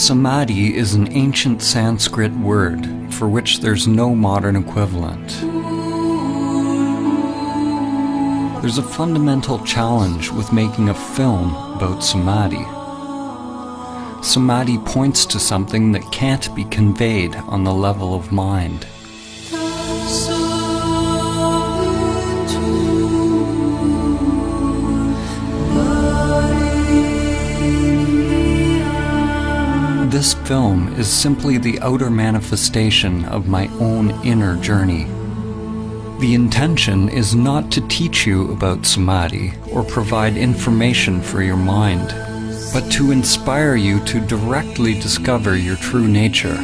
Samadhi is an ancient Sanskrit word for which there's no modern equivalent. There's a fundamental challenge with making a film about Samadhi. Samadhi points to something that can't be conveyed on the level of mind. This film is simply the outer manifestation of my own inner journey. The intention is not to teach you about Samadhi or provide information for your mind, but to inspire you to directly discover your true nature.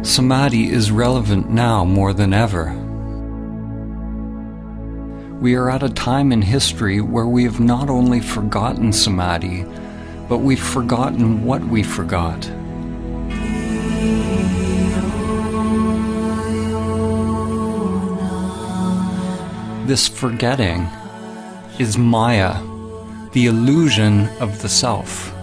Samadhi is relevant now more than ever. We are at a time in history where we have not only forgotten Samadhi, but we've forgotten what we forgot. This forgetting is Maya, the illusion of the self.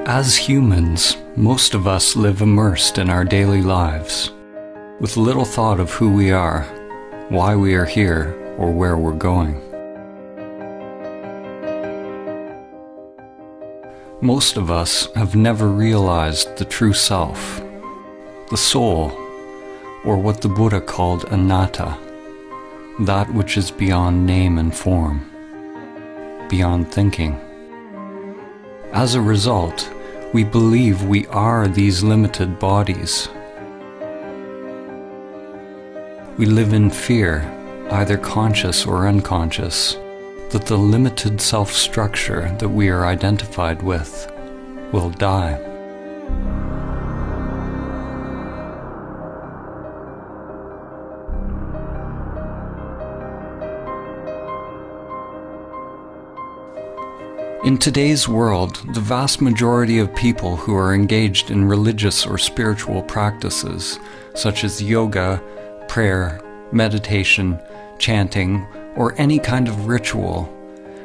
As humans, most of us live immersed in our daily lives, with little thought of who we are, why we are here, or where we're going. Most of us have never realized the true self, the soul, or what the Buddha called anatta, that which is beyond name and form, beyond thinking. As a result, we believe we are these limited bodies. We live in fear, either conscious or unconscious, that the limited self-structure that we are identified with will die. In today's world, the vast majority of people who are engaged in religious or spiritual practices, such as yoga, prayer, meditation, chanting, or any kind of ritual,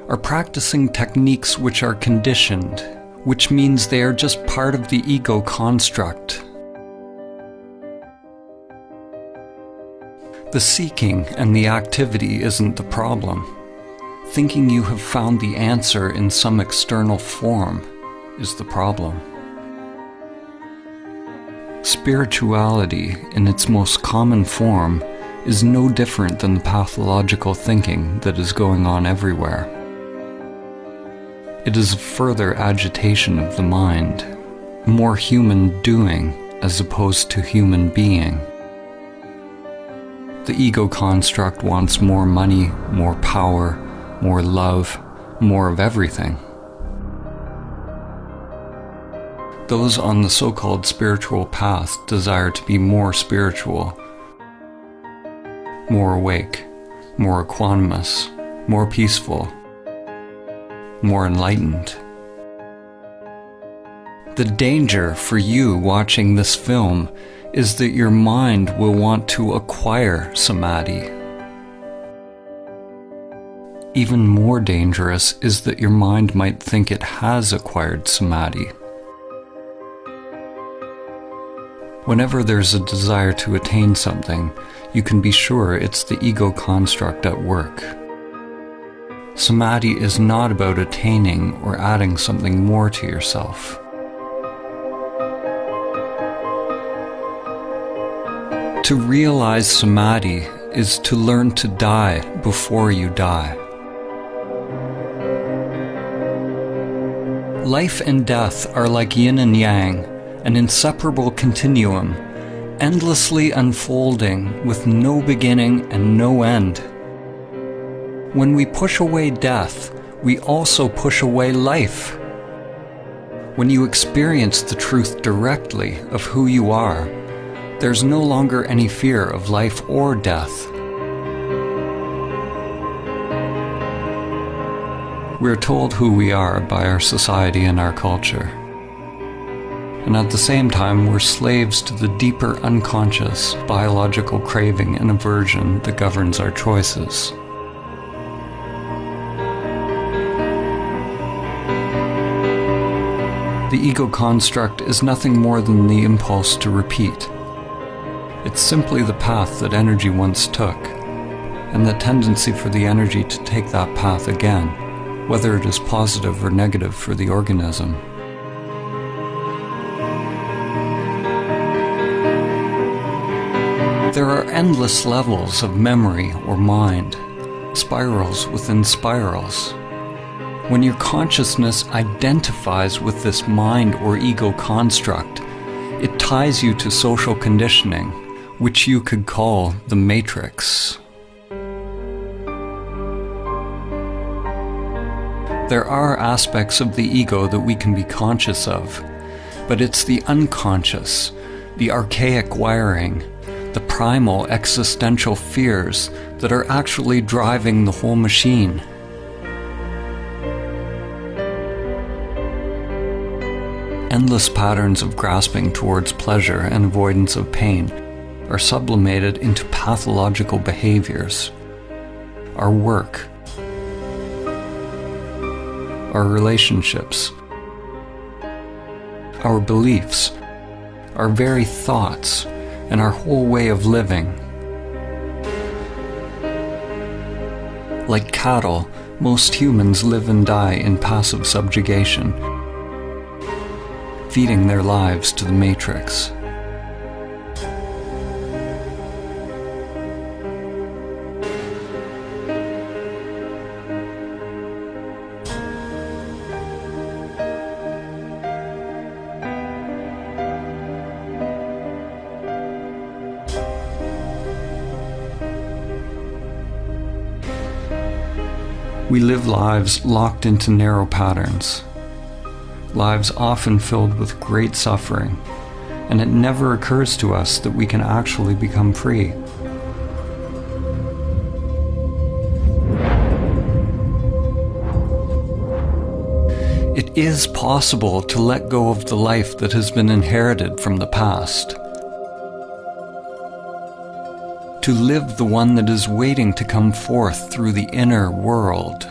are practicing techniques which are conditioned, which means they are just part of the ego construct. The seeking and the activity isn't the problem. Thinking you have found the answer in some external form is the problem. Spirituality, in its most common form, is no different than the pathological thinking that is going on everywhere. It is a further agitation of the mind, more human doing as opposed to human being. The ego construct wants more money, more power, more love, more of everything. Those on the so-called spiritual path desire to be more spiritual, more awake, more equanimous, more peaceful, more enlightened. The danger for you watching this film is that your mind will want to acquire Samadhi. Even more dangerous is that your mind might think it has acquired Samadhi. Whenever there's a desire to attain something, you can be sure it's the ego construct at work. Samadhi is not about attaining or adding something more to yourself. To realize Samadhi is to learn to die before you die. Life and death are like yin and yang, an inseparable continuum, endlessly unfolding with no beginning and no end. When we push away death, we also push away life. When you experience the truth directly of who you are, there's no longer any fear of life or death. We're told who we are by our society and our culture. And at the same time, we're slaves to the deeper unconscious biological craving and aversion that governs our choices. The ego construct is nothing more than the impulse to repeat. It's simply the path that energy once took, and the tendency for the energy to take that path again, whether it is positive or negative for the organism. There are endless levels of memory or mind, spirals within spirals. When your consciousness identifies with this mind or ego construct, it ties you to social conditioning, which you could call the matrix. There are aspects of the ego that we can be conscious of, but it's the unconscious, the archaic wiring, the primal existential fears that are actually driving the whole machine. Endless patterns of grasping towards pleasure and avoidance of pain are sublimated into pathological behaviors. Our work, our relationships, our beliefs, our very thoughts, and our whole way of living. Like cattle, most humans live and die in passive subjugation, feeding their lives to the matrix. We live lives locked into narrow patterns, lives often filled with great suffering, and it never occurs to us that we can actually become free. It is possible to let go of the life that has been inherited from the past, to live the one that is waiting to come forth through the inner world.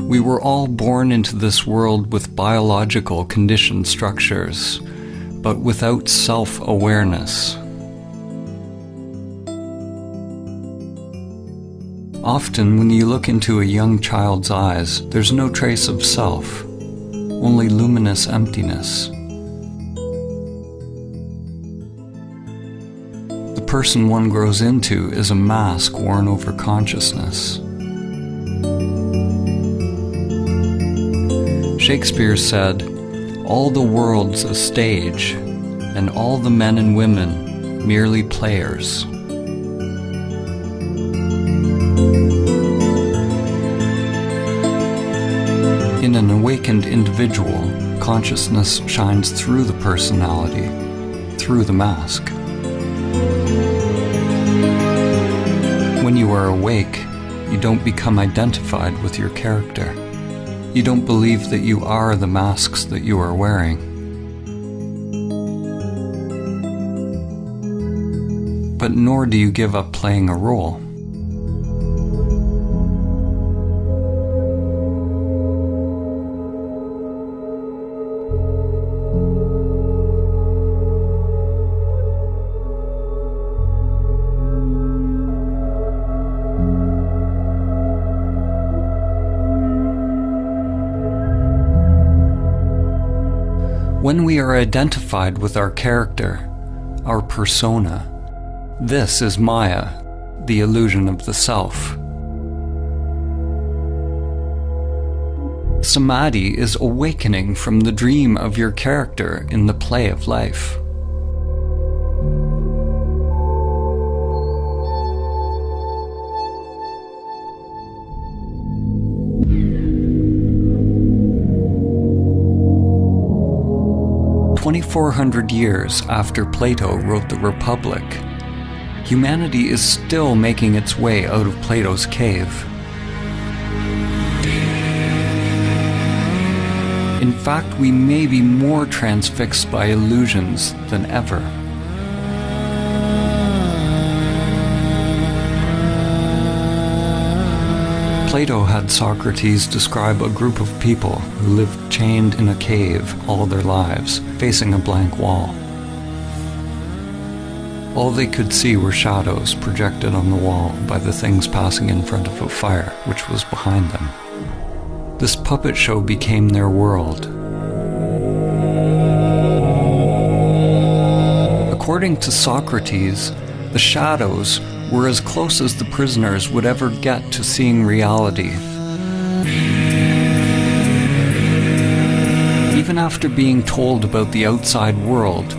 We were all born into this world with biological conditioned structures, but without self-awareness. Often, when you look into a young child's eyes, there's no trace of self, only luminous emptiness. The person one grows into is a mask worn over consciousness. Shakespeare said, "All the world's a stage, and all the men and women merely players." In an awakened individual, consciousness shines through the personality, through the mask. When you are awake, you don't become identified with your character. You don't believe that you are the masks that you are wearing. But nor do you give up playing a role. When we are identified with our character, our persona, this is Maya, the illusion of the self. Samadhi is awakening from the dream of your character in the play of life. "2,400 years after Plato wrote the Republic, humanity is still making its way out of Plato's cave. In fact, we may be more transfixed by illusions than ever. Plato had Socrates describe a group of people who lived chained in a cave all their lives, facing a blank wall. All they could see were shadows projected on the wall by the things passing in front of a fire which was behind them. This puppet show became their world. According to Socrates, the shadows were as close as the prisoners would ever get to seeing reality. Even after being told about the outside world,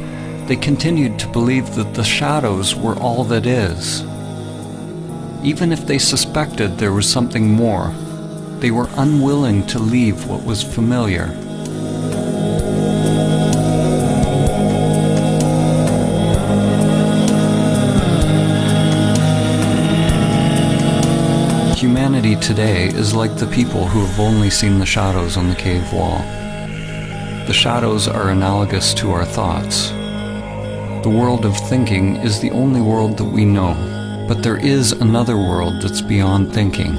they continued to believe that the shadows were all that is. Even if they suspected there was something more, they were unwilling to leave what was familiar. Humanity today is like the people who have only seen the shadows on the cave wall. The shadows are analogous to our thoughts. The world of thinking is the only world that we know, but there is another world that's beyond thinking,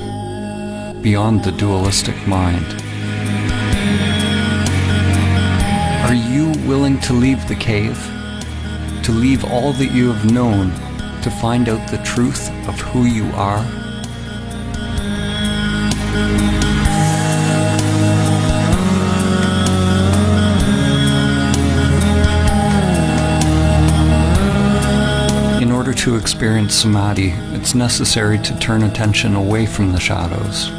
beyond the dualistic mind. Are you willing to leave the cave? To leave all that you have known, to find out the truth of who you are? In order to experience Samadhi, it's necessary to turn attention away from the shadows,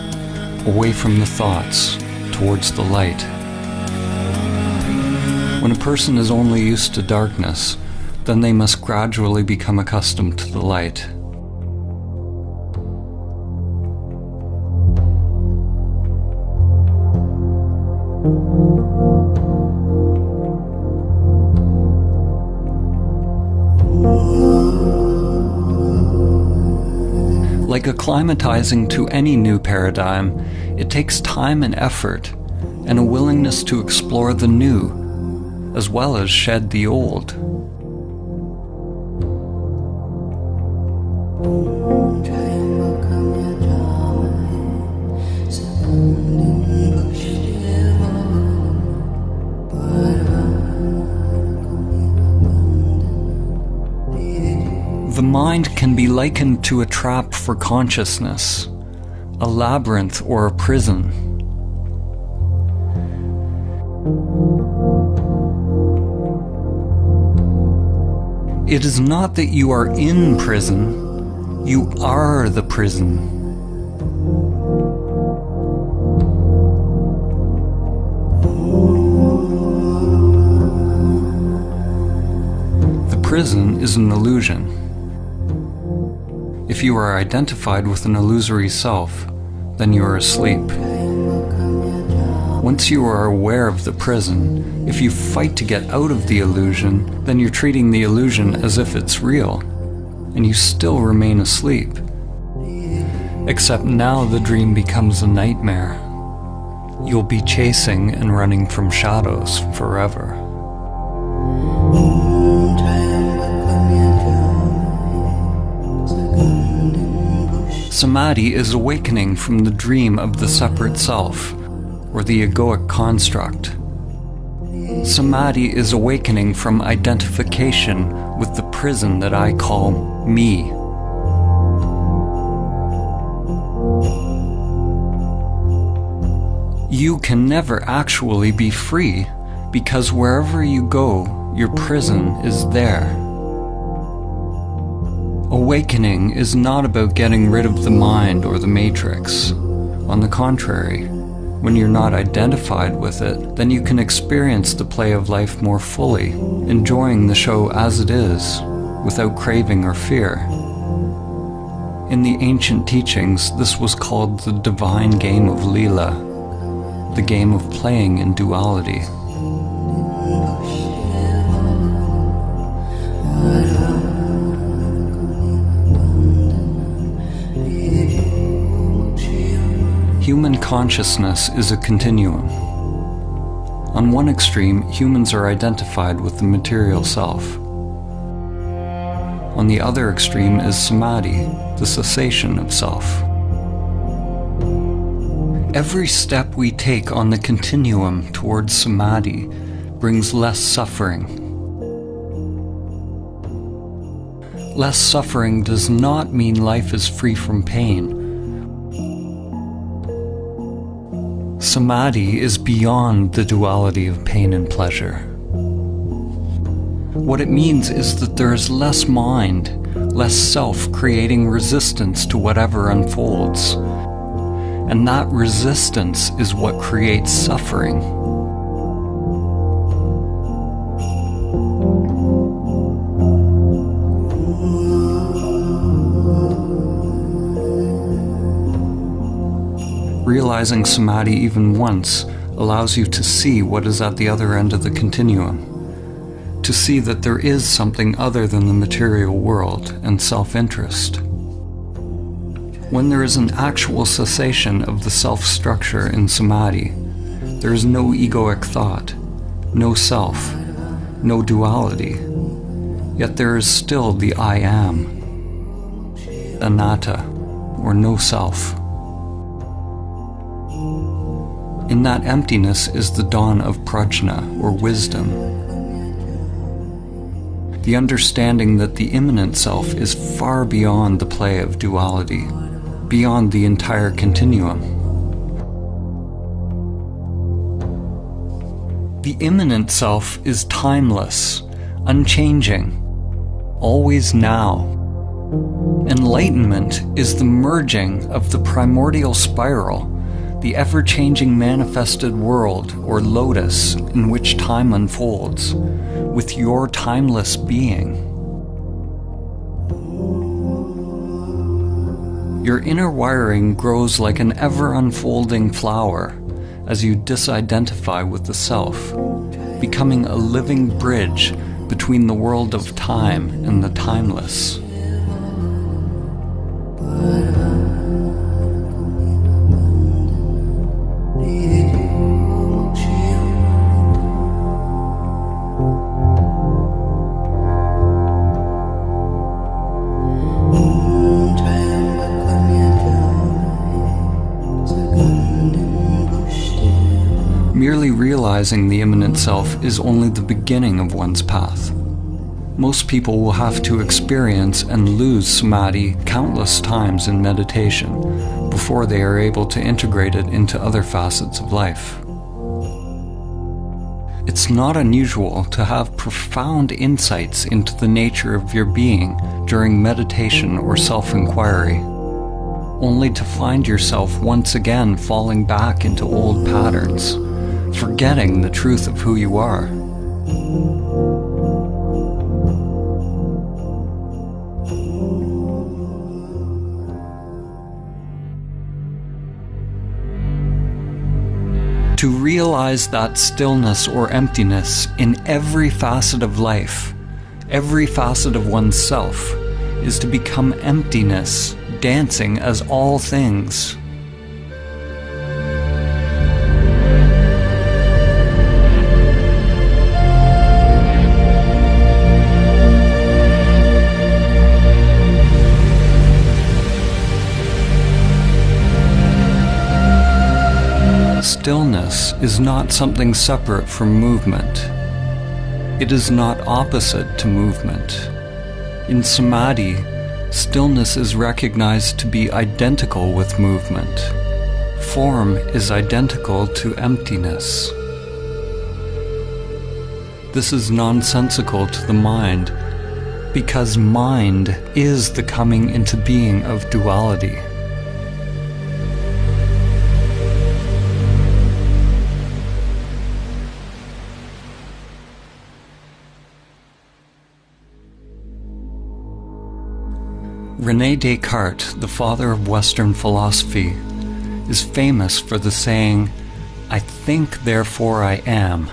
away from the thoughts, towards the light. When a person is only used to darkness, then they must gradually become accustomed to the light. Like acclimatizing to any new paradigm, it takes time and effort, and a willingness to explore the new, as well as shed the old. The mind can be likened to a trap for consciousness, a labyrinth or a prison. It is not that you are in prison, you are the prison. The prison is an illusion. If you are identified with an illusory self, then you are asleep. Once you are aware of the prison, if you fight to get out of the illusion, then you're treating the illusion as if it's real, and you still remain asleep. Except now the dream becomes a nightmare. You'll be chasing and running from shadows forever. Samadhi is awakening from the dream of the separate self, or the egoic construct. Samadhi is awakening from identification with the prison that I call me. You can never actually be free because wherever you go, your prison is there. Awakening is not about getting rid of the mind or the matrix. On the contrary, when you're not identified with it, then you can experience the play of life more fully, enjoying the show as it is, without craving or fear. In the ancient teachings, this was called the divine game of Leela, the game of playing in duality. Human consciousness is a continuum. On one extreme, humans are identified with the material self. On the other extreme is Samadhi, the cessation of self. Every step we take on the continuum towards Samadhi brings less suffering. Less suffering does not mean life is free from pain. Samadhi is beyond the duality of pain and pleasure. What it means is that there is less mind, less self creating resistance to whatever unfolds. And that resistance is what creates suffering. Realizing Samadhi even once allows you to see what is at the other end of the continuum, to see that there is something other than the material world and self-interest. When there is an actual cessation of the self-structure in Samadhi, there is no egoic thought, no self, no duality, yet there is still the I am, anatta, or no self. In that emptiness is the dawn of prajna, or wisdom. The understanding that the immanent self is far beyond the play of duality, beyond the entire continuum. The immanent self is timeless, unchanging, always now. Enlightenment is the merging of the primordial spiral, the ever-changing manifested world, or lotus, in which time unfolds, with your timeless being. Your inner wiring grows like an ever-unfolding flower as you disidentify with the self, becoming a living bridge between the world of time and the timeless. Merely realizing the immanent self is only the beginning of one's path. Most people will have to experience and lose Samadhi countless times in meditation before they are able to integrate it into other facets of life. It's not unusual to have profound insights into the nature of your being during meditation or self-inquiry, only to find yourself once again falling back into old patterns, forgetting the truth of who you are. To realize that stillness or emptiness in every facet of life, every facet of oneself, is to become emptiness, dancing as all things. Stillness is not something separate from movement. It is not opposite to movement. In Samadhi, stillness is recognized to be identical with movement. Form is identical to emptiness. this is nonsensical to the mind, because mind is the coming into being of duality. René Descartes, the father of Western philosophy, is famous for the saying, "I think, therefore I am."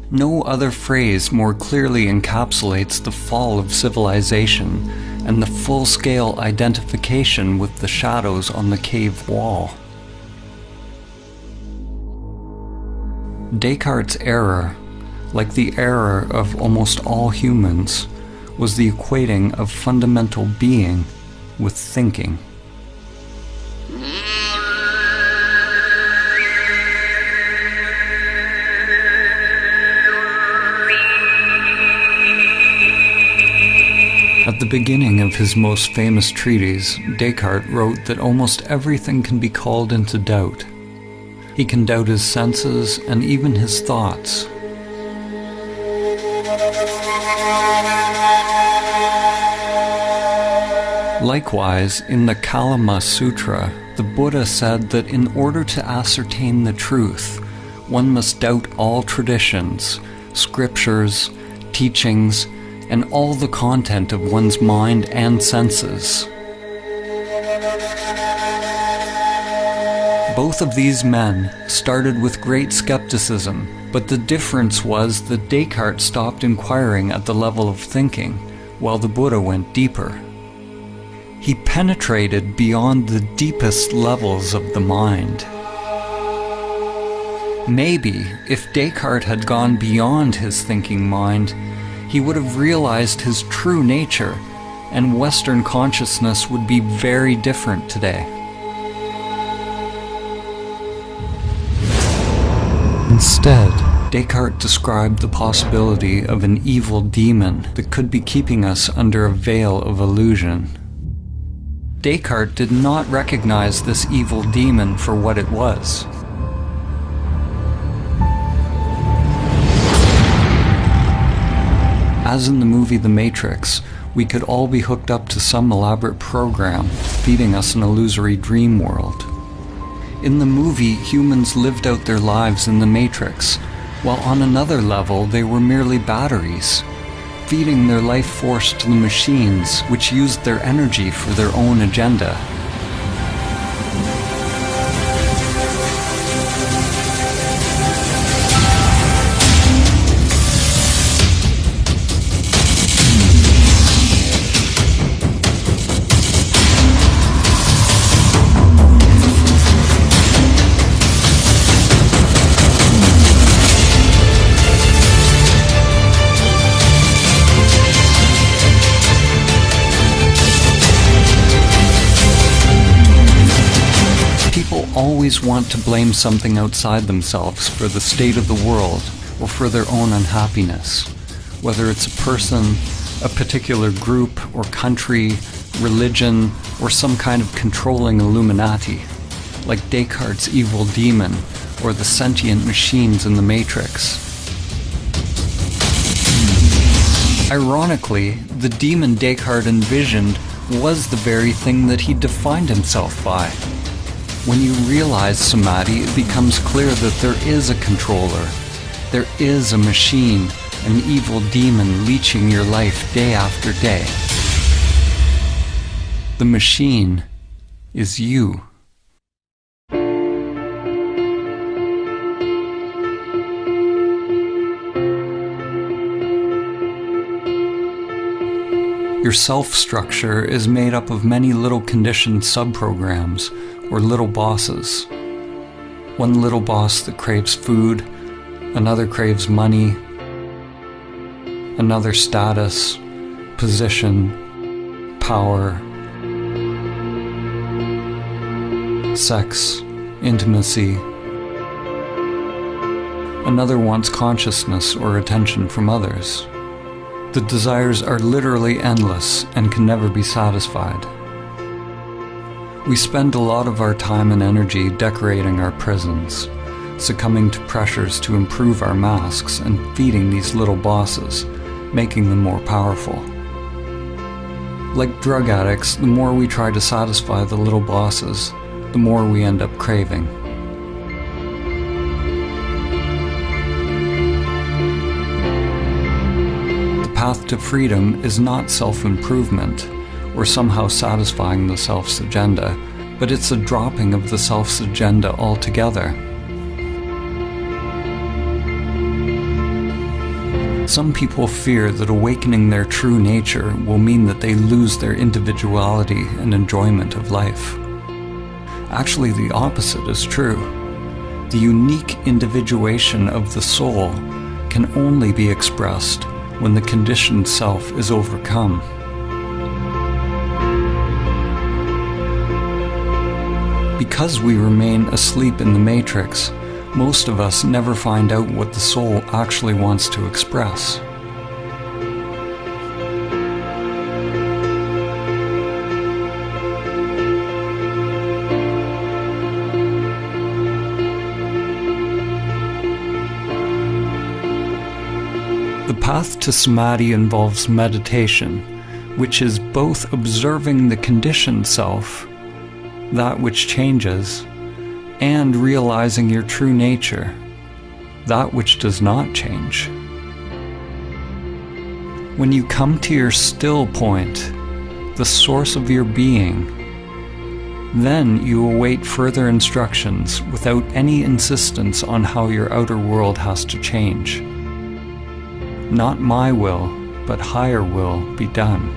No other phrase more clearly encapsulates the fall of civilization and the full-scale identification with the shadows on the cave wall. Descartes' error, like the error of almost all humans, was the equating of fundamental being with thinking. At the beginning of his most famous treatise, Descartes wrote that almost everything can be called into doubt. He can doubt his senses and even his thoughts. Likewise, in the Kalama Sutra, the Buddha said that in order to ascertain the truth, one must doubt all traditions, scriptures, teachings, and all the content of one's mind and senses. Both of these men started with great skepticism, but the difference was that Descartes stopped inquiring at the level of thinking, while the Buddha went deeper. He penetrated beyond the deepest levels of the mind. Maybe, if Descartes had gone beyond his thinking mind, he would have realized his true nature, and Western consciousness would be very different today. Instead, Descartes described the possibility of an evil demon that could be keeping us under a veil of illusion. Descartes did not recognize this evil demon for what it was. As in the movie The Matrix, we could all be hooked up to some elaborate program, feeding us an illusory dream world. In the movie, humans lived out their lives in the Matrix, while on another level they were merely batteries, feeding their life force to the machines, which used their energy for their own agenda. Always want to blame something outside themselves for the state of the world or for their own unhappiness, whether it's a person, a particular group or country, religion, or some kind of controlling Illuminati, like Descartes' evil demon or the sentient machines in the Matrix. Ironically, the demon Descartes envisioned was the very thing that he defined himself by. When you realize Samadhi, it becomes clear that there is a controller. There is a machine, an evil demon leeching your life day after day. The machine is you. Your self-structure is made up of many little conditioned sub-programs, or little bosses. One little boss that craves food, another craves money, another status, position, power, sex, intimacy. Another wants consciousness or attention from others. The desires are literally endless and can never be satisfied. We spend a lot of our time and energy decorating our prisons, succumbing to pressures to improve our masks and feeding these little bosses, making them more powerful. Like drug addicts, the more we try to satisfy the little bosses, the more we end up craving. The path to freedom is not self-improvement, or somehow satisfying the self's agenda, but it's a dropping of the self's agenda altogether. Some people fear that awakening their true nature will mean that they lose their individuality and enjoyment of life. Actually, the opposite is true. The unique individuation of the soul can only be expressed when the conditioned self is overcome. Because we remain asleep in the matrix, most of us never find out what the soul actually wants to express. The path to Samadhi involves meditation, which is both observing the conditioned self, that which changes, and realizing your true nature, that which does not change. When you come to your still point, the source of your being, then you await further instructions without any insistence on how your outer world has to change. Not my will, but higher will be done.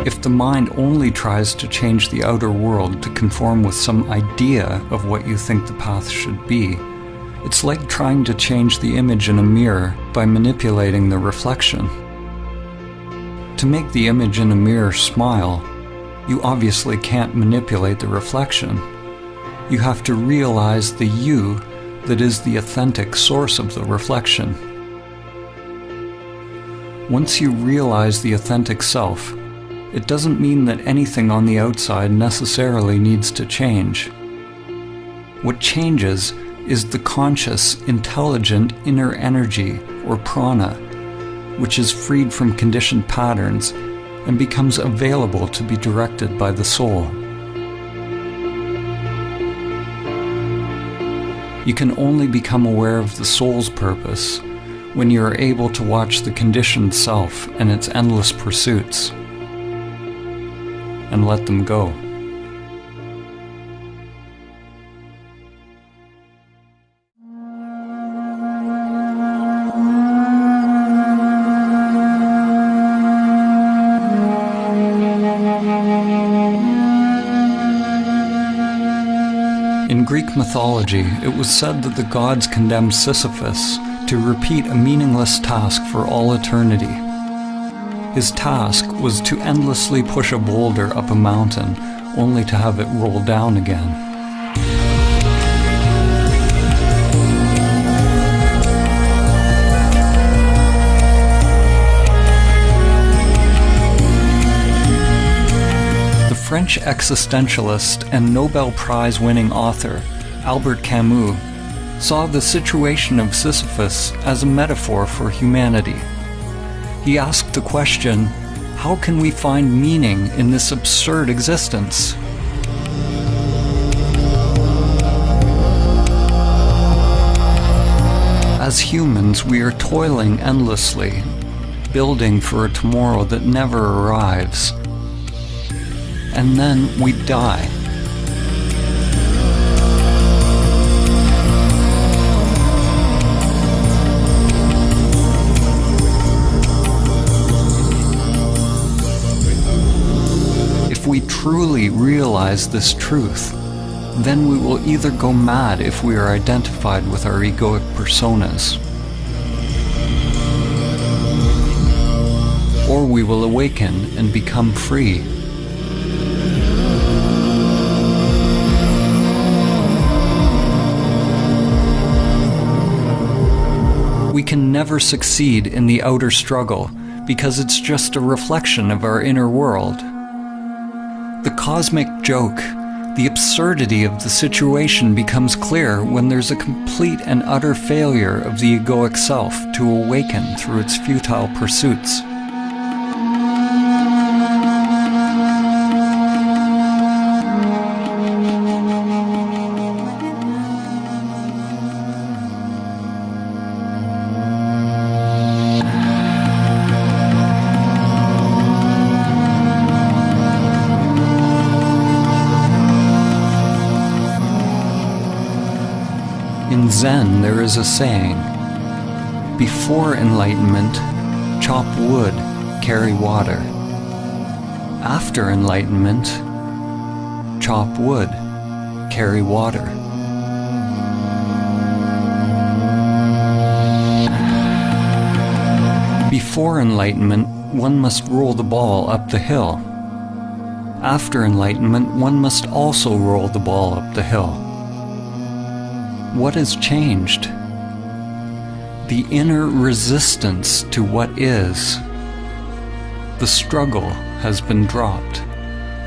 If the mind only tries to change the outer world to conform with some idea of what you think the path should be, it's like trying to change the image in a mirror by manipulating the reflection. To make the image in a mirror smile, you obviously can't manipulate the reflection. You have to realize the you that is the authentic source of the reflection. Once you realize the authentic self, it doesn't mean that anything on the outside necessarily needs to change. What changes is the conscious, intelligent inner energy, or prana, which is freed from conditioned patterns and becomes available to be directed by the soul. You can only become aware of the soul's purpose when you are able to watch the conditioned self and its endless pursuits, and let them go. In Greek mythology, it was said that the gods condemned Sisyphus to repeat a meaningless task for all eternity. His task was to endlessly push a boulder up a mountain, only to have it roll down again. The French existentialist and Nobel Prize-winning author, Albert Camus, saw the situation of Sisyphus as a metaphor for humanity. He asked the question, how can we find meaning in this absurd existence? As humans, we are toiling endlessly, building for a tomorrow that never arrives. And then we die. If we truly realize this truth, then we will either go mad if we are identified with our egoic personas, or we will awaken and become free. We can never succeed in the outer struggle because it's just a reflection of our inner world. The cosmic joke, the absurdity of the situation becomes clear when there's a complete and utter failure of the egoic self to awaken through its futile pursuits. In Zen, there is a saying, before enlightenment, chop wood, carry water. After enlightenment, chop wood, carry water. Before enlightenment, one must roll the ball up the hill. After enlightenment, one must also roll the ball up the hill. What has changed? The inner resistance to what is. The struggle has been dropped,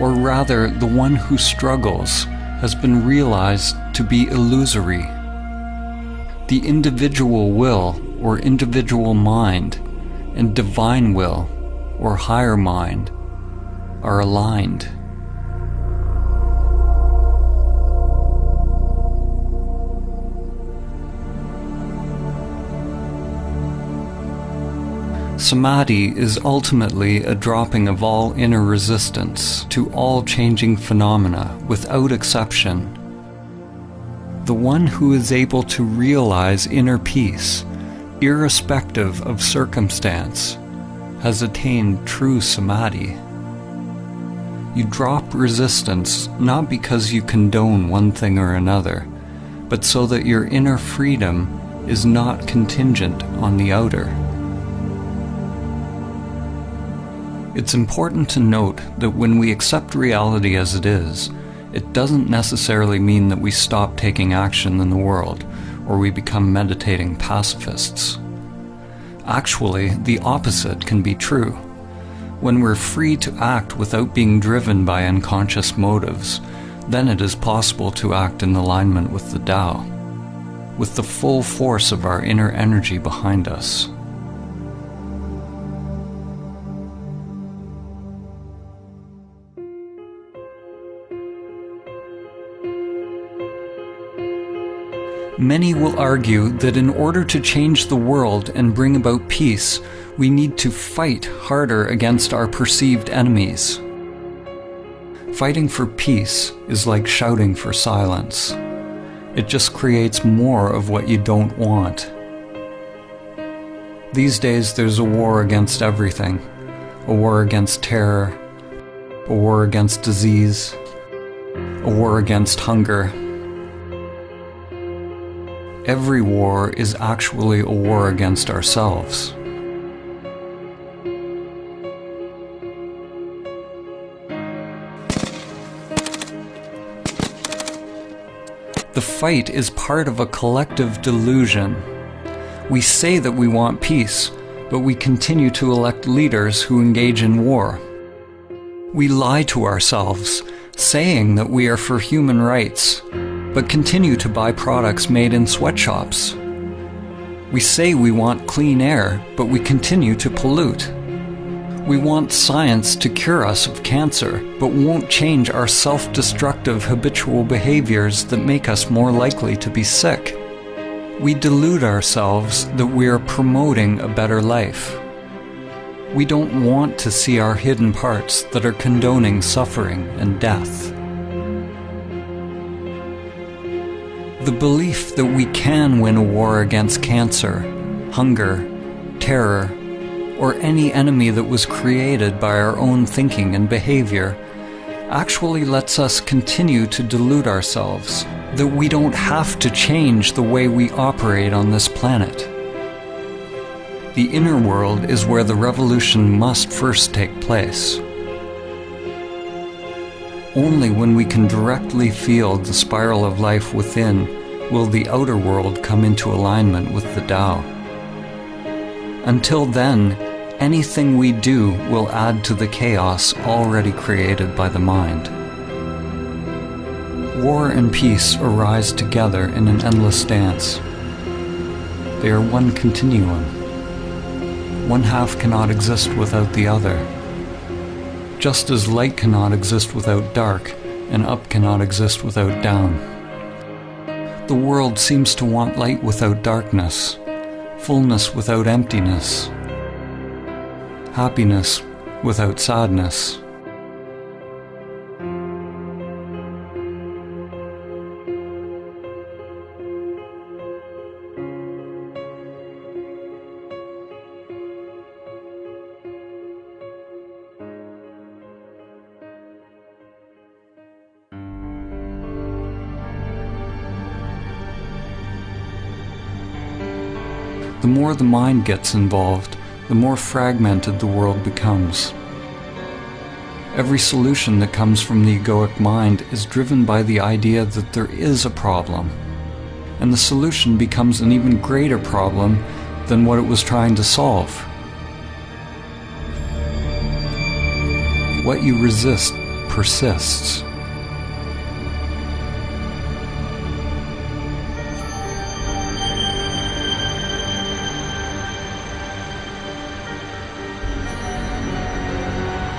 or rather, the one who struggles has been realized to be illusory. The individual will, or individual mind, and divine will, or higher mind, are aligned. Samadhi is ultimately a dropping of all inner resistance to all changing phenomena without exception. The one who is able to realize inner peace, irrespective of circumstance, has attained true Samadhi. You drop resistance not because you condone one thing or another, but so that your inner freedom is not contingent on the outer. It's important to note that when we accept reality as it is, it doesn't necessarily mean that we stop taking action in the world, or we become meditating pacifists. Actually, the opposite can be true. When we're free to act without being driven by unconscious motives, then it is possible to act in alignment with the Tao, with the full force of our inner energy behind us. Many will argue that in order to change the world and bring about peace, we need to fight harder against our perceived enemies. Fighting for peace is like shouting for silence. It just creates more of what you don't want. These days there's a war against everything. A war against terror, a war against disease, a war against hunger. Every war is actually a war against ourselves. The fight is part of a collective delusion. We say that we want peace, but we continue to elect leaders who engage in war. We lie to ourselves, saying that we are for human rights, but continue to buy products made in sweatshops. We say we want clean air, but we continue to pollute. We want science to cure us of cancer, but won't change our self-destructive habitual behaviors that make us more likely to be sick. We delude ourselves that we are promoting a better life. We don't want to see our hidden parts that are condoning suffering and death. The belief that we can win a war against cancer, hunger, terror, or any enemy that was created by our own thinking and behavior actually lets us continue to delude ourselves that we don't have to change the way we operate on this planet. The inner world is where the revolution must first take place. Only when we can directly feel the spiral of life within will the outer world come into alignment with the Tao. Until then, anything we do will add to the chaos already created by the mind. War and peace arise together in an endless dance. They are one continuum. One half cannot exist without the other. Just as light cannot exist without dark, and up cannot exist without down. The world seems to want light without darkness, fullness without emptiness, happiness without sadness. The more the mind gets involved, the more fragmented the world becomes. Every solution that comes from the egoic mind is driven by the idea that there is a problem, and the solution becomes an even greater problem than what it was trying to solve. What you resist persists.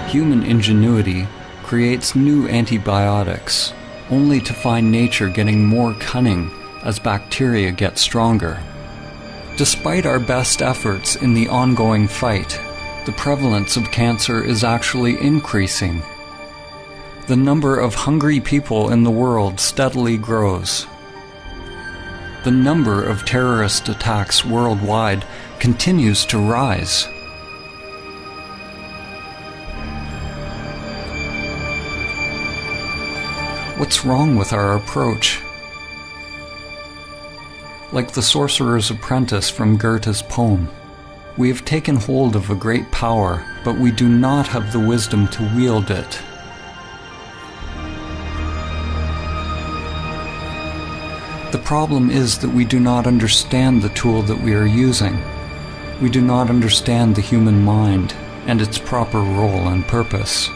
Human ingenuity creates new antibiotics, only to find nature getting more cunning as bacteria get stronger. Despite our best efforts in the ongoing fight, the prevalence of cancer is actually increasing. The number of hungry people in the world steadily grows. The number of terrorist attacks worldwide continues to rise. What's wrong with our approach? Like the sorcerer's apprentice from Goethe's poem, we have taken hold of a great power, but we do not have the wisdom to wield it. The problem is that we do not understand the tool that we are using. We do not understand the human mind and its proper role and purpose.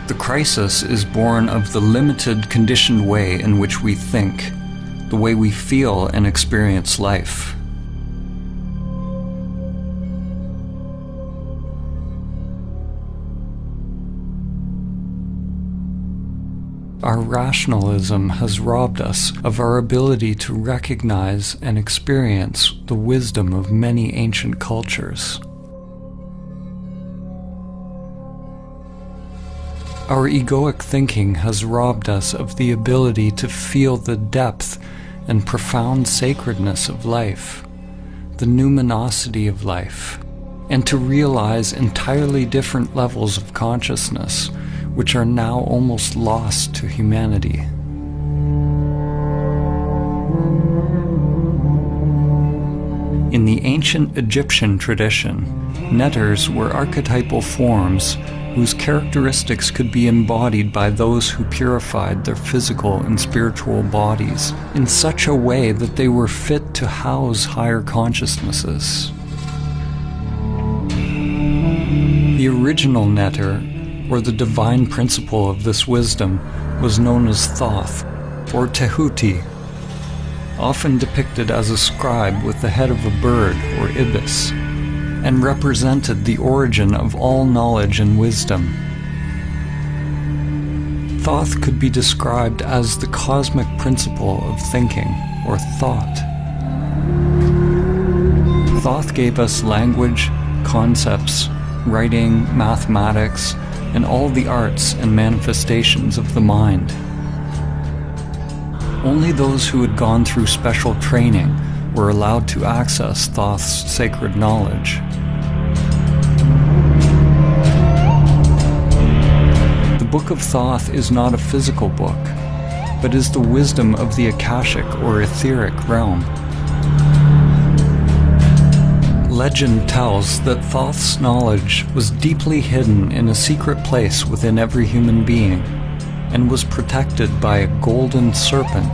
The crisis is born of the limited, conditioned way in which we think, the way we feel and experience life. Our rationalism has robbed us of our ability to recognize and experience the wisdom of many ancient cultures. Our egoic thinking has robbed us of the ability to feel the depth and profound sacredness of life, the numinosity of life, and to realize entirely different levels of consciousness, which are now almost lost to humanity. In the ancient Egyptian tradition, netters were archetypal forms whose characteristics could be embodied by those who purified their physical and spiritual bodies in such a way that they were fit to house higher consciousnesses. The original netter, or the divine principle of this wisdom, was known as Thoth, or Tehuti, often depicted as a scribe with the head of a bird or ibis, and represented the origin of all knowledge and wisdom. Thoth could be described as the cosmic principle of thinking, or thought. Thoth gave us language, concepts, writing, mathematics, and all the arts and manifestations of the mind. Only those who had gone through special training were allowed to access Thoth's sacred knowledge. The Book of Thoth is not a physical book, but is the wisdom of the akashic or etheric realm. Legend tells that Thoth's knowledge was deeply hidden in a secret place within every human being, and was protected by a golden serpent.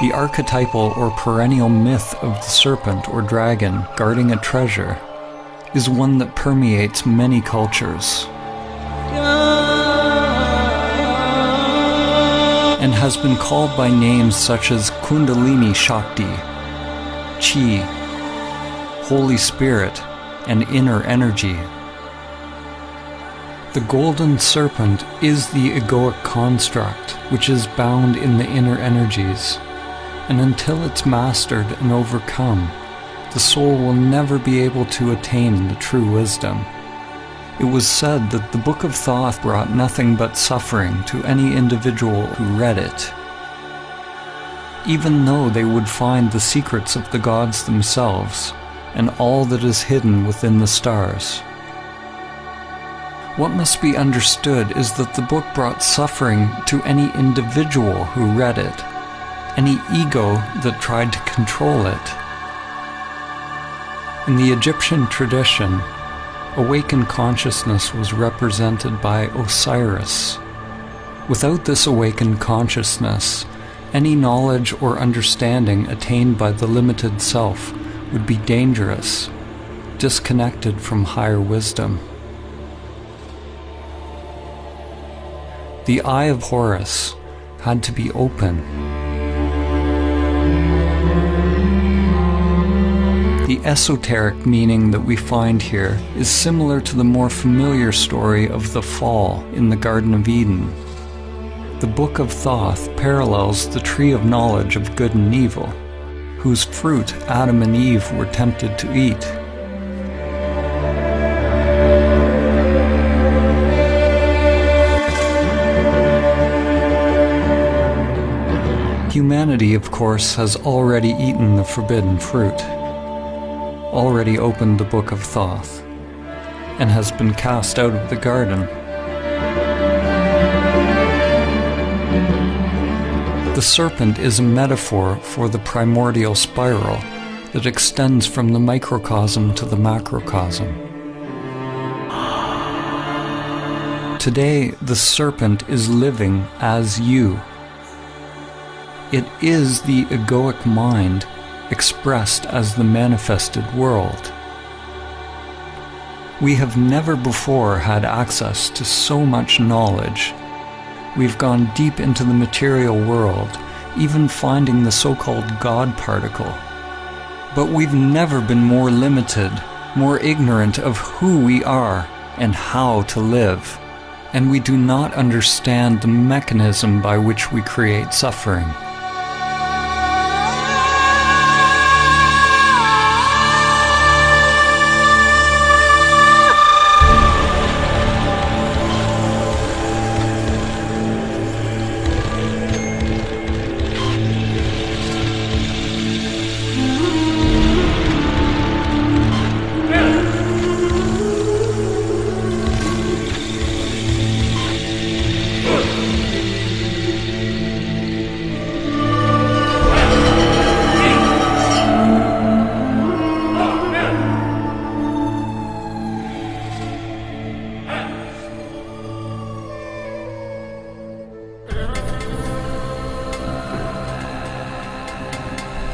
The archetypal or perennial myth of the serpent or dragon guarding a treasure is one that permeates many cultures and has been called by names such as Kundalini Shakti, Chi, Holy Spirit, and inner energy. The golden serpent is the egoic construct which is bound in the inner energies, and until it's mastered and overcome, the soul will never be able to attain the true wisdom. It was said that the Book of Thoth brought nothing but suffering to any individual who read it, even though they would find the secrets of the gods themselves and all that is hidden within the stars. What must be understood is that the book brought suffering to any individual who read it, any ego that tried to control it. In the Egyptian tradition, awakened consciousness was represented by Osiris. Without this awakened consciousness, any knowledge or understanding attained by the limited self would be dangerous, disconnected from higher wisdom. The Eye of Horus had to be open. The esoteric meaning that we find here is similar to the more familiar story of the fall in the Garden of Eden. The Book of Thoth parallels the tree of knowledge of good and evil, whose fruit Adam and Eve were tempted to eat. Humanity, of course, has already eaten the forbidden fruit, already opened the Book of Thoth, and has been cast out of the garden. The serpent is a metaphor for the primordial spiral that extends from the microcosm to the macrocosm. Today, the serpent is living as you. It is the egoic mind expressed as the manifested world. We have never before had access to so much knowledge. We've gone deep into the material world, even finding the so-called God particle. But we've never been more limited, more ignorant of who we are and how to live. And we do not understand the mechanism by which we create suffering.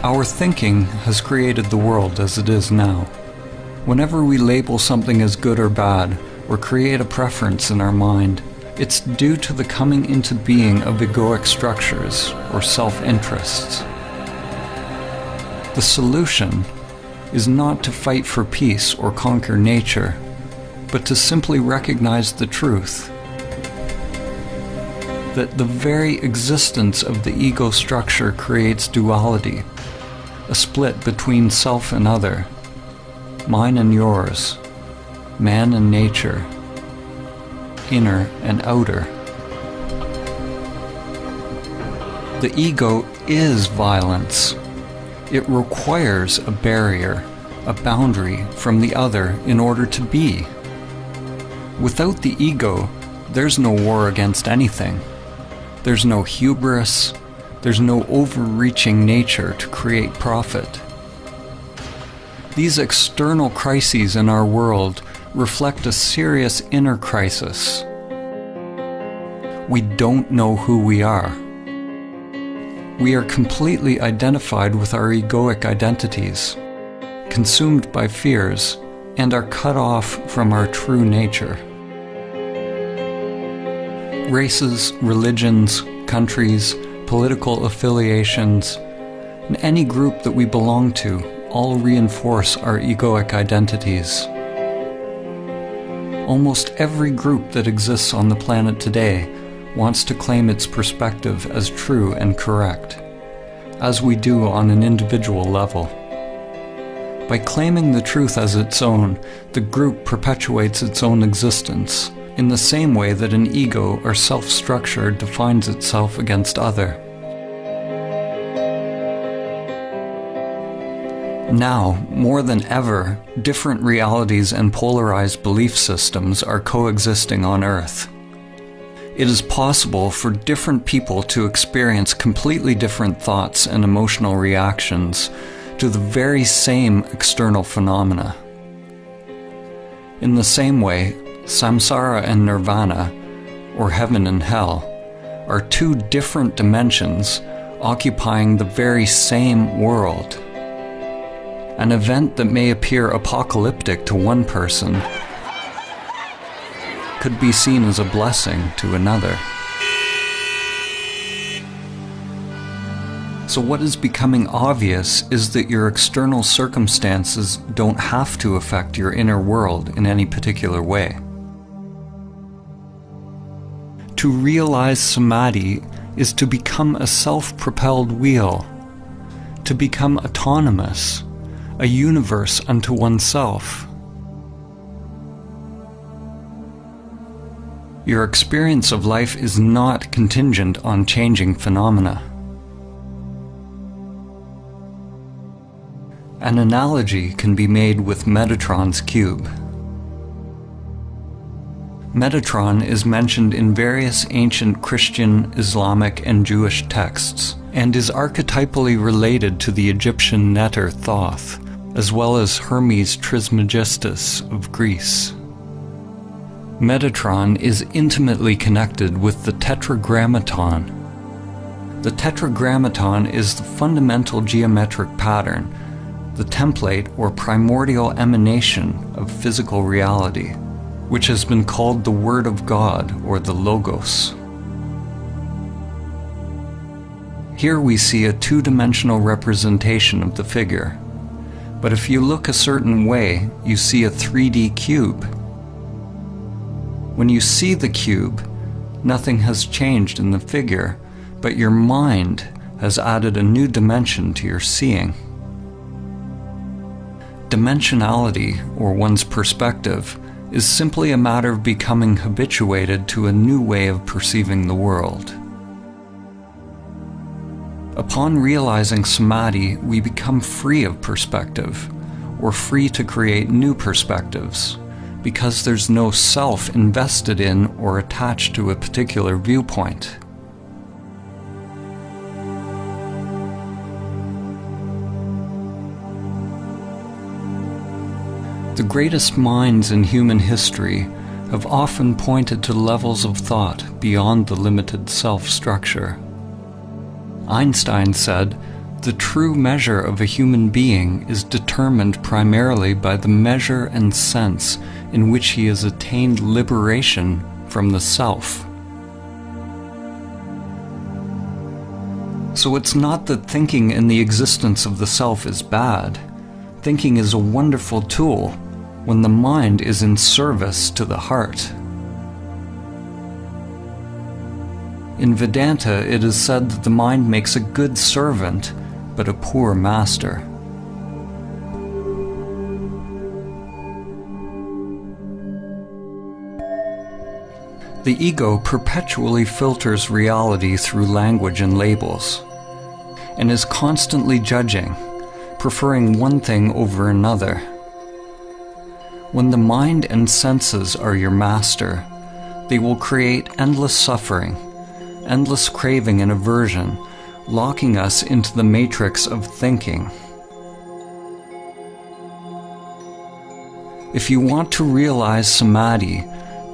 Our thinking has created the world as it is now. Whenever we label something as good or bad, or create a preference in our mind, it's due to the coming into being of egoic structures or self-interests. The solution is not to fight for peace or conquer nature, but to simply recognize the truth that the very existence of the ego structure creates duality, a split between self and other, mine and yours, man and nature, inner and outer. The ego is violence. It requires a barrier, a boundary from the other in order to be. Without the ego, there's no war against anything. There's no hubris. There's no overreaching nature to create profit. These external crises in our world reflect a serious inner crisis. We don't know who we are. We are completely identified with our egoic identities, consumed by fears, and are cut off from our true nature. Races, religions, countries, political affiliations, and any group that we belong to all reinforce our egoic identities. Almost every group that exists on the planet today wants to claim its perspective as true and correct, as we do on an individual level. By claiming the truth as its own, the group perpetuates its own existence, in the same way that an ego or self-structure defines itself against other. Now, more than ever, different realities and polarized belief systems are coexisting on Earth. It is possible for different people to experience completely different thoughts and emotional reactions to the very same external phenomena. In the same way, samsara and nirvana, or heaven and hell, are two different dimensions occupying the very same world. An event that may appear apocalyptic to one person could be seen as a blessing to another. So what is becoming obvious is that your external circumstances don't have to affect your inner world in any particular way. To realize Samadhi is to become a self-propelled wheel, to become autonomous, a universe unto oneself. Your experience of life is not contingent on changing phenomena. An analogy can be made with Metatron's cube. Metatron is mentioned in various ancient Christian, Islamic, and Jewish texts, and is archetypally related to the Egyptian Neter Thoth, as well as Hermes Trismegistus of Greece. Metatron is intimately connected with the Tetragrammaton. The Tetragrammaton is the fundamental geometric pattern, the template or primordial emanation of physical reality, which has been called the Word of God or the Logos. Here we see a two-dimensional representation of the figure, but if you look a certain way, you see a 3D cube. When you see the cube, nothing has changed in the figure, but your mind has added a new dimension to your seeing. Dimensionality, or one's perspective, is simply a matter of becoming habituated to a new way of perceiving the world. Upon realizing Samadhi, we become free of perspective, or free to create new perspectives, because there's no self invested in or attached to a particular viewpoint. The greatest minds in human history have often pointed to levels of thought beyond the limited self-structure. Einstein said, "The true measure of a human being is determined primarily by the measure and sense in which he has attained liberation from the self." So it's not that thinking in the existence of the self is bad. Thinking is a wonderful tool when the mind is in service to the heart. In Vedanta, it is said that the mind makes a good servant, but a poor master. The ego perpetually filters reality through language and labels, and is constantly judging, preferring one thing over another. When the mind and senses are your master, they will create endless suffering, endless craving and aversion, locking us into the matrix of thinking. If you want to realize Samadhi,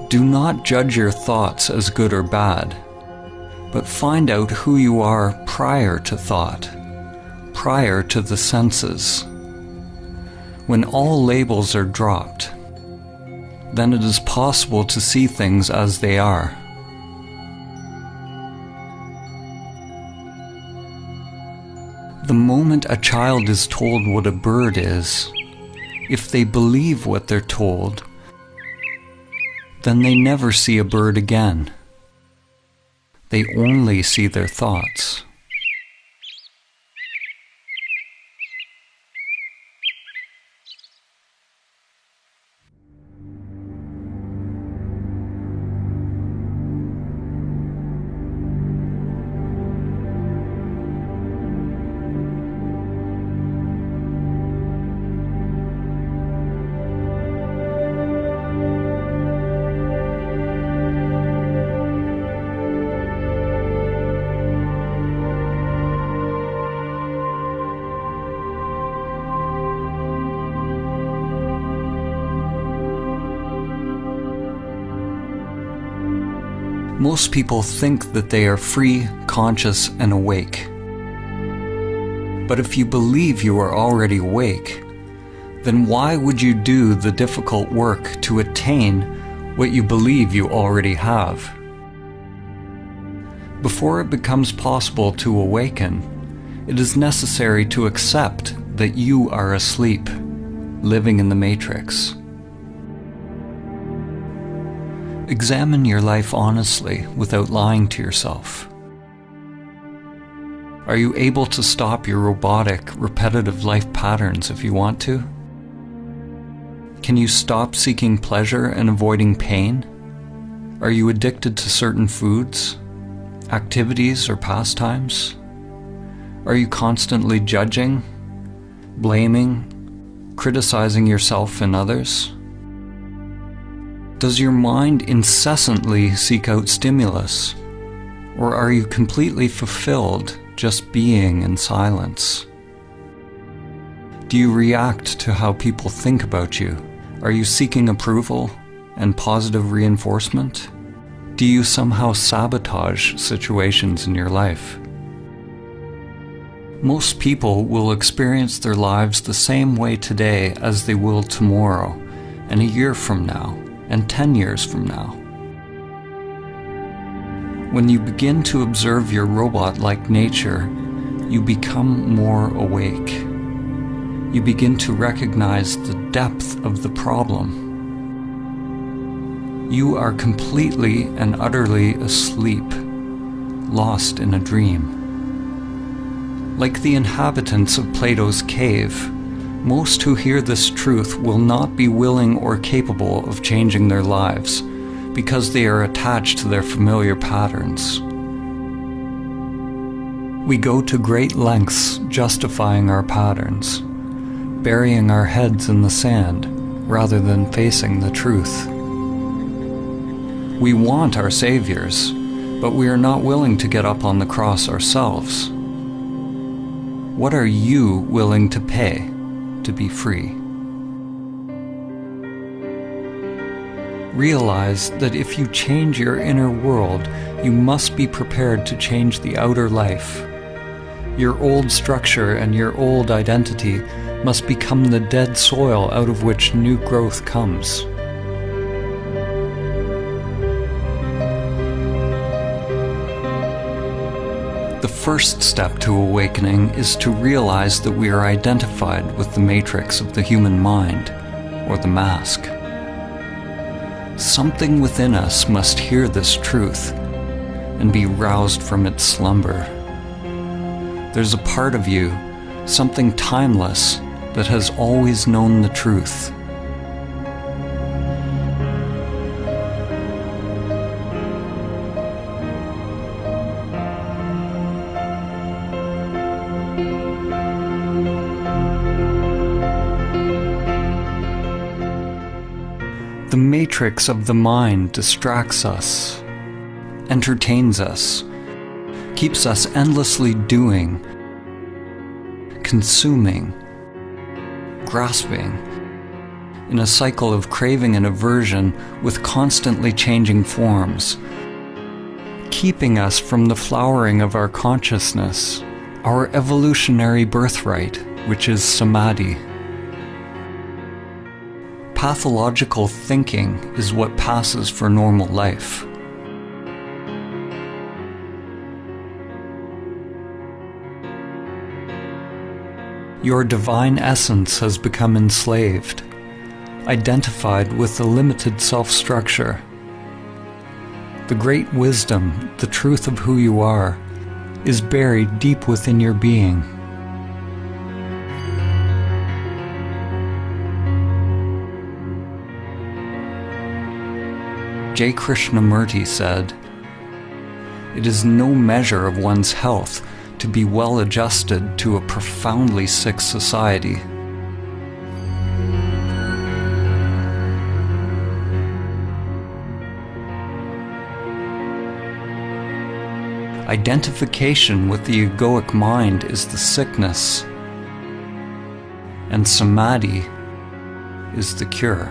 do not judge your thoughts as good or bad, but find out who you are prior to thought, prior to the senses. When all labels are dropped, then it is possible to see things as they are. The moment a child is told what a bird is, if they believe what they're told, then they never see a bird again. They only see their thoughts. Most people think that they are free, conscious, and awake. But if you believe you are already awake, then why would you do the difficult work to attain what you believe you already have? Before it becomes possible to awaken, it is necessary to accept that you are asleep, living in the matrix. Examine your life honestly without lying to yourself. Are you able to stop your robotic, repetitive life patterns if you want to? Can you stop seeking pleasure and avoiding pain? Are you addicted to certain foods, activities, or pastimes? Are you constantly judging, blaming, criticizing yourself and others? Does your mind incessantly seek out stimulus, or are you completely fulfilled just being in silence? Do you react to how people think about you? Are you seeking approval and positive reinforcement? Do you somehow sabotage situations in your life? Most people will experience their lives the same way today as they will tomorrow, and a year from now, and 10 years from now. When you begin to observe your robot-like nature, you become more awake. You begin to recognize the depth of the problem. You are completely and utterly asleep, lost in a dream. Like the inhabitants of Plato's cave, most who hear this truth will not be willing or capable of changing their lives because they are attached to their familiar patterns. We go to great lengths justifying our patterns, burying our heads in the sand rather than facing the truth. We want our saviors, but we are not willing to get up on the cross ourselves. What are you willing to pay to be free? Realize that if you change your inner world, you must be prepared to change the outer life. Your old structure and your old identity must become the dead soil out of which new growth comes. The first step to awakening is to realize that we are identified with the matrix of the human mind, or the mask. Something within us must hear this truth and be roused from its slumber. There's a part of you, something timeless, that has always known the truth. The matrix of the mind distracts us, entertains us, keeps us endlessly doing, consuming, grasping, in a cycle of craving and aversion with constantly changing forms, keeping us from the flowering of our consciousness, our evolutionary birthright, which is Samadhi. Pathological thinking is what passes for normal life. Your divine essence has become enslaved, identified with the limited self-structure. The great wisdom, the truth of who you are, is buried deep within your being. J. Krishnamurti said, "It is no measure of one's health to be well adjusted to a profoundly sick society." Identification with the egoic mind is the sickness, and Samadhi is the cure.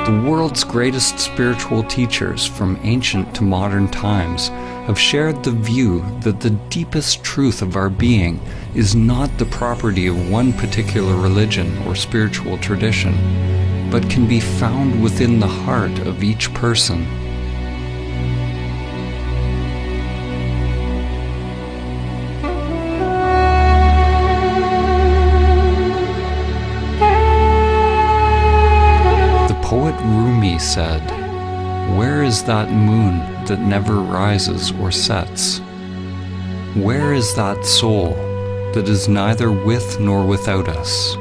The world's greatest spiritual teachers from ancient to modern times have shared the view that the deepest truth of our being is not the property of one particular religion or spiritual tradition, but can be found within the heart of each person. Poet Rumi said, "Where is that moon that never rises or sets? Where is that soul that is neither with nor without us?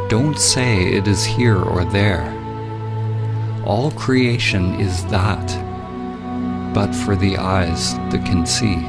Don't say it is here or there. All creation is that, but for the eyes that can see."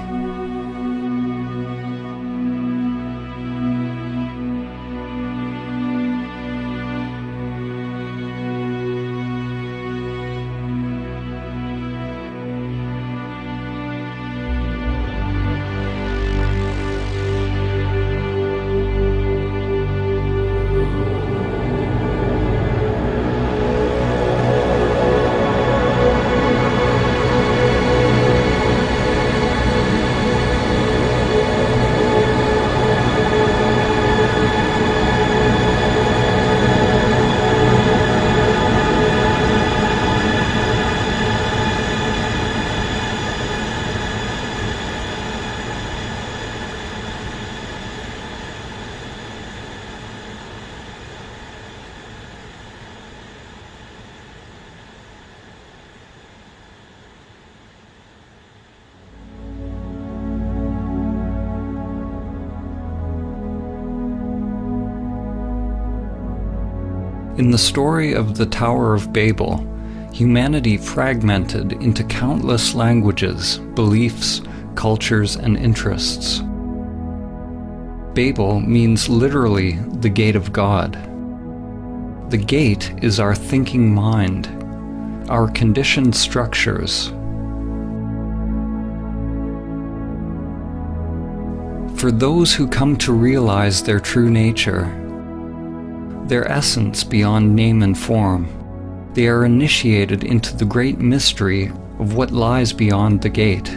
In the story of the Tower of Babel, humanity fragmented into countless languages, beliefs, cultures, and interests. Babel means literally the gate of God. The gate is our thinking mind, our conditioned structures. For those who come to realize their true nature, their essence beyond name and form, they are initiated into the great mystery of what lies beyond the gate.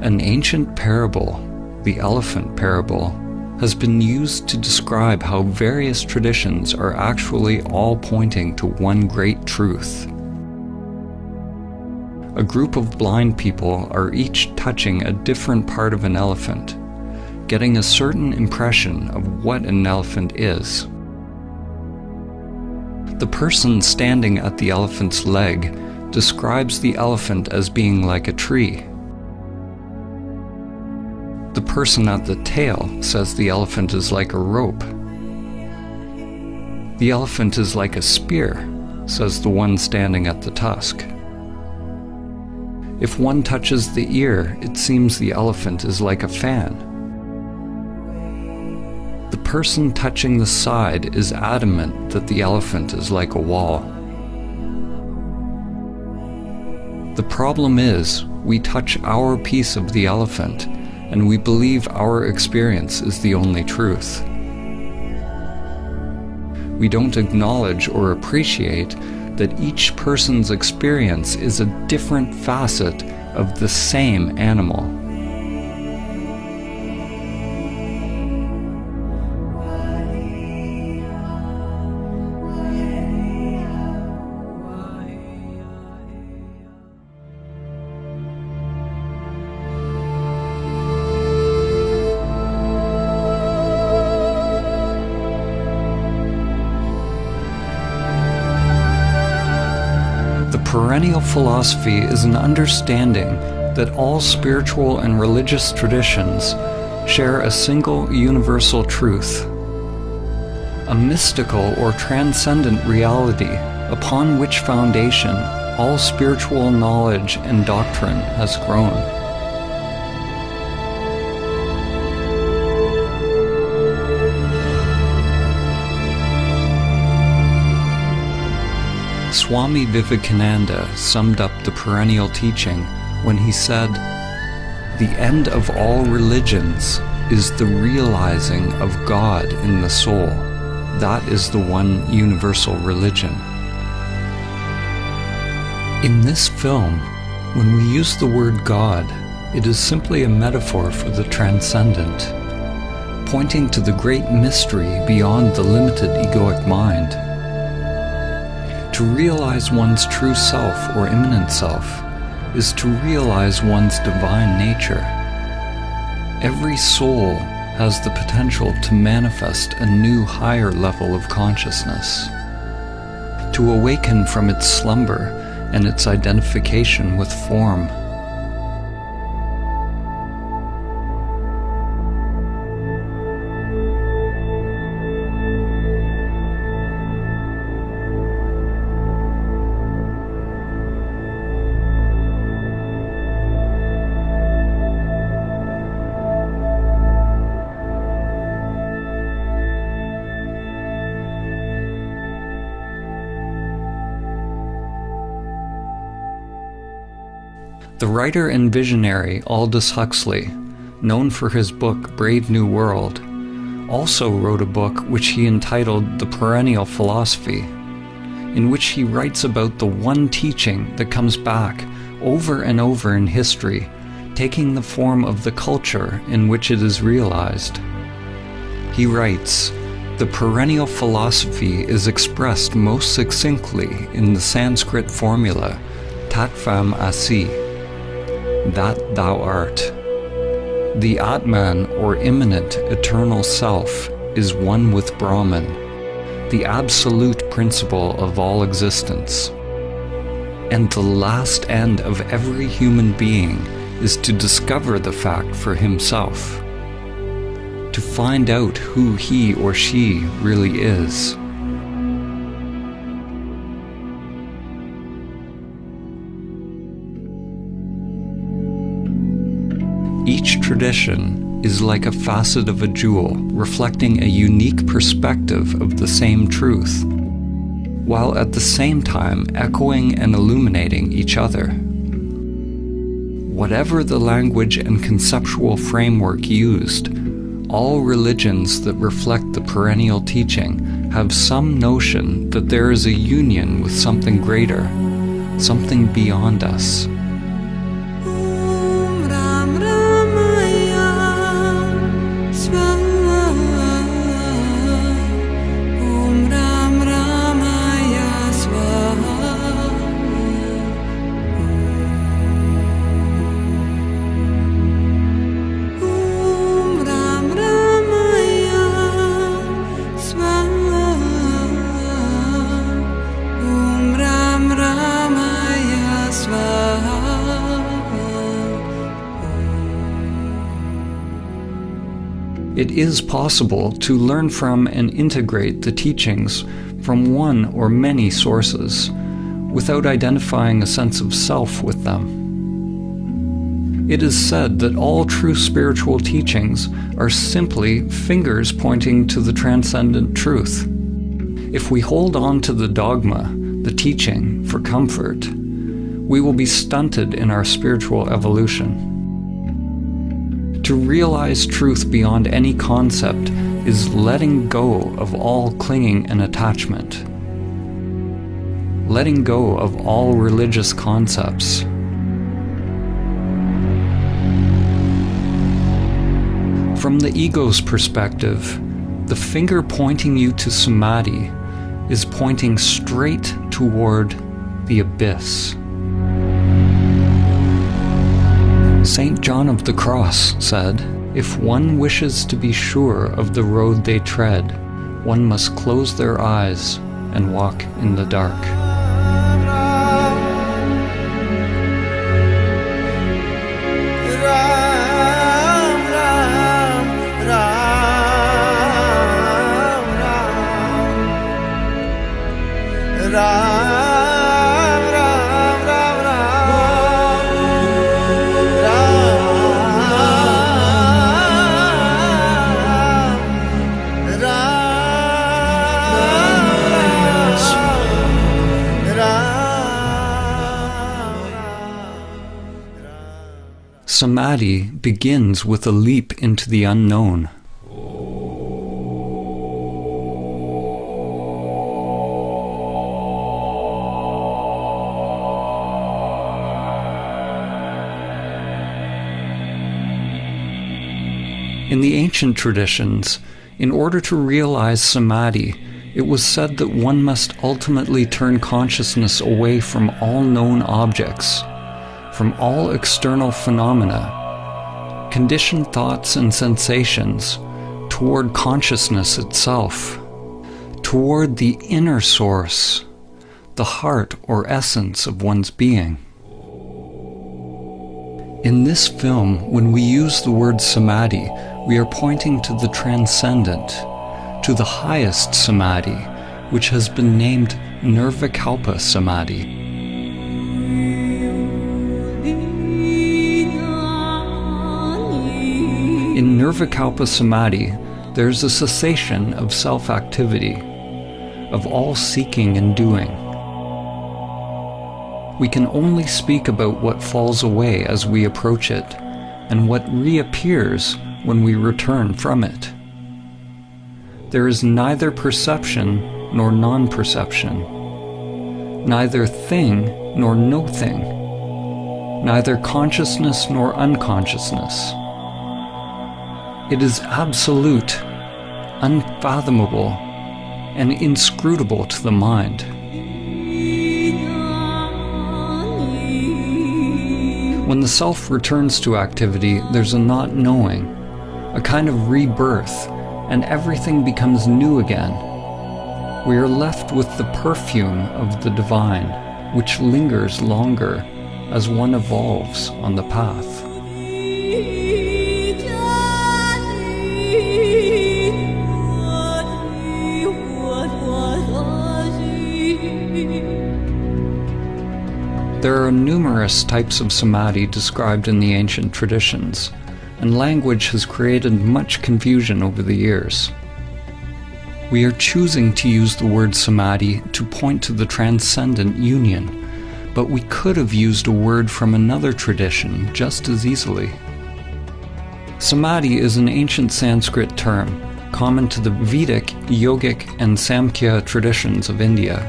An ancient parable, the elephant parable, has been used to describe how various traditions are actually all pointing to one great truth. A group of blind people are each touching a different part of an elephant, getting a certain impression of what an elephant is. The person standing at the elephant's leg describes the elephant as being like a tree. The person at the tail says the elephant is like a rope. The elephant is like a spear, says the one standing at the tusk. If one touches the ear, it seems the elephant is like a fan. The person touching the side is adamant that the elephant is like a wall. The problem is, we touch our piece of the elephant, and we believe our experience is the only truth. We don't acknowledge or appreciate that each person's experience is a different facet of the same animal. Perennial philosophy is an understanding that all spiritual and religious traditions share a single universal truth, a mystical or transcendent reality upon which foundation all spiritual knowledge and doctrine has grown. Swami Vivekananda summed up the perennial teaching when he said, "The end of all religions is the realizing of God in the soul. That is the one universal religion." In this film, when we use the word God, it is simply a metaphor for the transcendent, pointing to the great mystery beyond the limited egoic mind. To realize one's true self or immanent self is to realize one's divine nature. Every soul has the potential to manifest a new higher level of consciousness, to awaken from its slumber and its identification with form. The writer and visionary Aldous Huxley, known for his book Brave New World, also wrote a book which he entitled The Perennial Philosophy, in which he writes about the one teaching that comes back over and over in history, taking the form of the culture in which it is realized. He writes, "The perennial philosophy is expressed most succinctly in the Sanskrit formula, Tat Tvam Asi, that thou art. The Atman, or immanent eternal self, is one with Brahman, the absolute principle of all existence. And the last end of every human being is to discover the fact for himself, to find out who he or she really is." Each tradition is like a facet of a jewel, reflecting a unique perspective of the same truth, while at the same time echoing and illuminating each other. Whatever the language and conceptual framework used, all religions that reflect the perennial teaching have some notion that there is a union with something greater, something beyond us. It is possible to learn from and integrate the teachings from one or many sources without identifying a sense of self with them. It is said that all true spiritual teachings are simply fingers pointing to the transcendent truth. If we hold on to the dogma, the teaching, for comfort, we will be stunted in our spiritual evolution. To realize truth beyond any concept is letting go of all clinging and attachment. Letting go of all religious concepts. From the ego's perspective, the finger pointing you to Samadhi is pointing straight toward the abyss. St. John of the Cross said, "If one wishes to be sure of the road they tread, one must close their eyes and walk in the dark." Samadhi begins with a leap into the unknown. In the ancient traditions, in order to realize Samadhi, it was said that one must ultimately turn consciousness away from all known objects, from all external phenomena, conditioned thoughts and sensations, toward consciousness itself, toward the inner source, the heart or essence of one's being. In this film, when we use the word Samadhi, we are pointing to the transcendent, to the highest Samadhi, which has been named Nirvikalpa Samadhi. In Nirvikalpa Samadhi, there is a cessation of self-activity, of all seeking and doing. We can only speak about what falls away as we approach it, and what reappears when we return from it. There is neither perception nor non-perception, neither thing nor no thing, neither consciousness nor unconsciousness. It is absolute, unfathomable, and inscrutable to the mind. When the self returns to activity, there's a not knowing, a kind of rebirth, and everything becomes new again. We are left with the perfume of the divine, which lingers longer as one evolves on the path. There are numerous types of samadhi described in the ancient traditions, and language has created much confusion over the years. We are choosing to use the word samadhi to point to the transcendent union, but we could have used a word from another tradition just as easily. Samadhi is an ancient Sanskrit term, common to the Vedic, Yogic, and Samkhya traditions of India,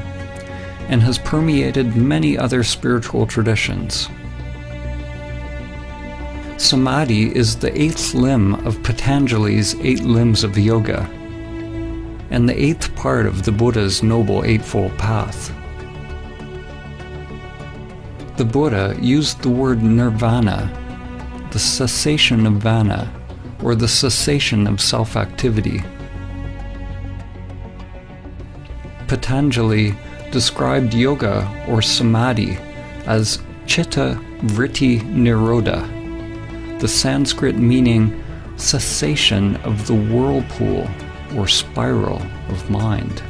and has permeated many other spiritual traditions. Samadhi is the 8th limb of Patanjali's 8 limbs of yoga, and the 8th part of the Buddha's Noble Eightfold Path. The Buddha used the word nirvana, the cessation of vana, or the cessation of self-activity. Patanjali described yoga or samadhi as chitta vritti nirodha, the Sanskrit meaning cessation of the whirlpool or spiral of mind.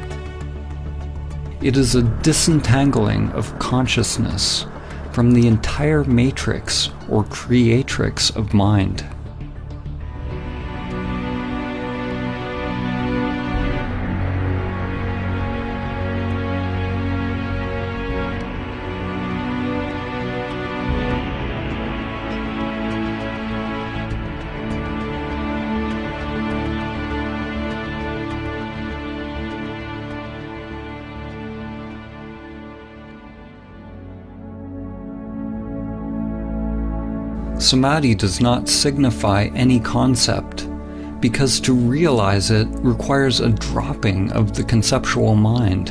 It is a disentangling of consciousness from the entire matrix or creatrix of mind. Samadhi does not signify any concept, because to realize it requires a dropping of the conceptual mind.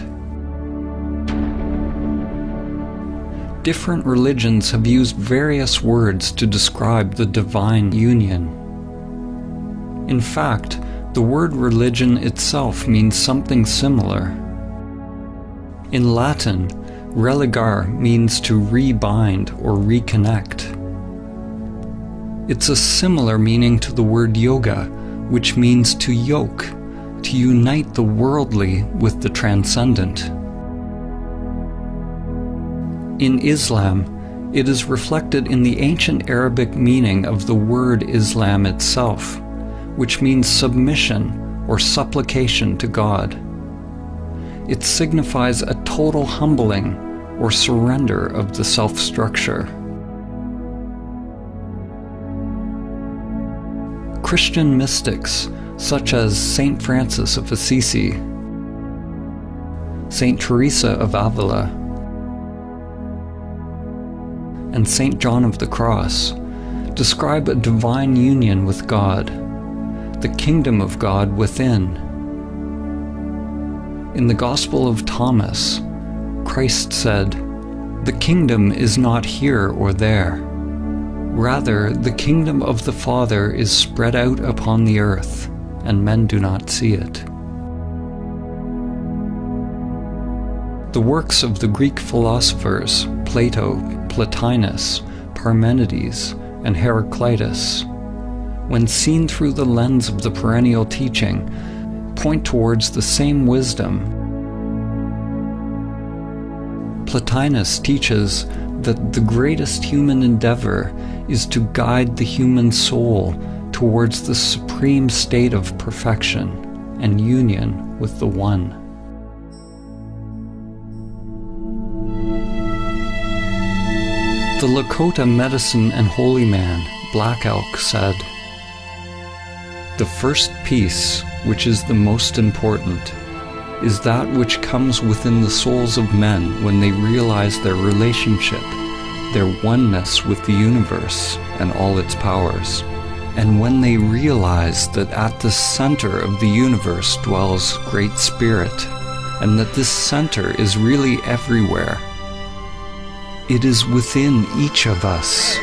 Different religions have used various words to describe the divine union. In fact, the word religion itself means something similar. In Latin, religare means to rebind or reconnect. It's a similar meaning to the word yoga, which means to yoke, to unite the worldly with the transcendent. In Islam, it is reflected in the ancient Arabic meaning of the word Islam itself, which means submission or supplication to God. It signifies a total humbling or surrender of the self-structure. Christian mystics such as Saint Francis of Assisi, Saint Teresa of Avila, and Saint John of the Cross describe a divine union with God, the kingdom of God within. In the Gospel of Thomas, Christ said, "The kingdom is not here or there. Rather, the kingdom of the Father is spread out upon the earth, and men do not see it." The works of the Greek philosophers Plato, Plotinus, Parmenides, and Heraclitus, when seen through the lens of the perennial teaching, point towards the same wisdom. Plotinus teaches that the greatest human endeavor is to guide the human soul towards the supreme state of perfection and union with the One. The Lakota medicine and holy man, Black Elk, said, "The first peace, which is the most important, is that which comes within the souls of men when they realize their relationship, their oneness with the universe and all its powers, and when they realize that at the center of the universe dwells Great Spirit, and that this center is really everywhere. It is within each of us."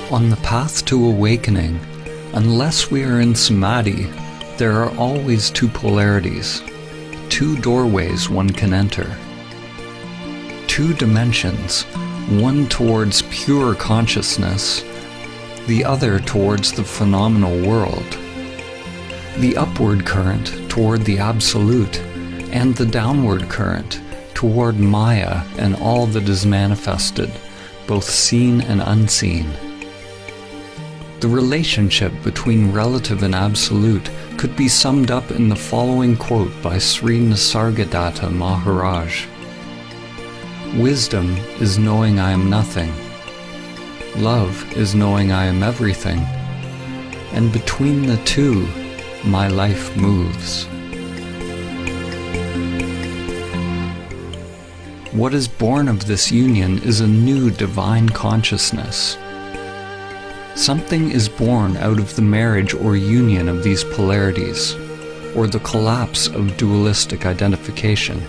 On the path to awakening, unless we are in Samadhi, there are always two polarities, two doorways one can enter. Two dimensions, one towards pure consciousness, the other towards the phenomenal world. The upward current toward the Absolute, and the downward current toward Maya and all that is manifested, both seen and unseen. The relationship between relative and absolute could be summed up in the following quote by Sri Nisargadatta Maharaj. "Wisdom is knowing I am nothing. Love is knowing I am everything. And between the two, my life moves." What is born of this union is a new divine consciousness. Something is born out of the marriage or union of these polarities, or the collapse of dualistic identification.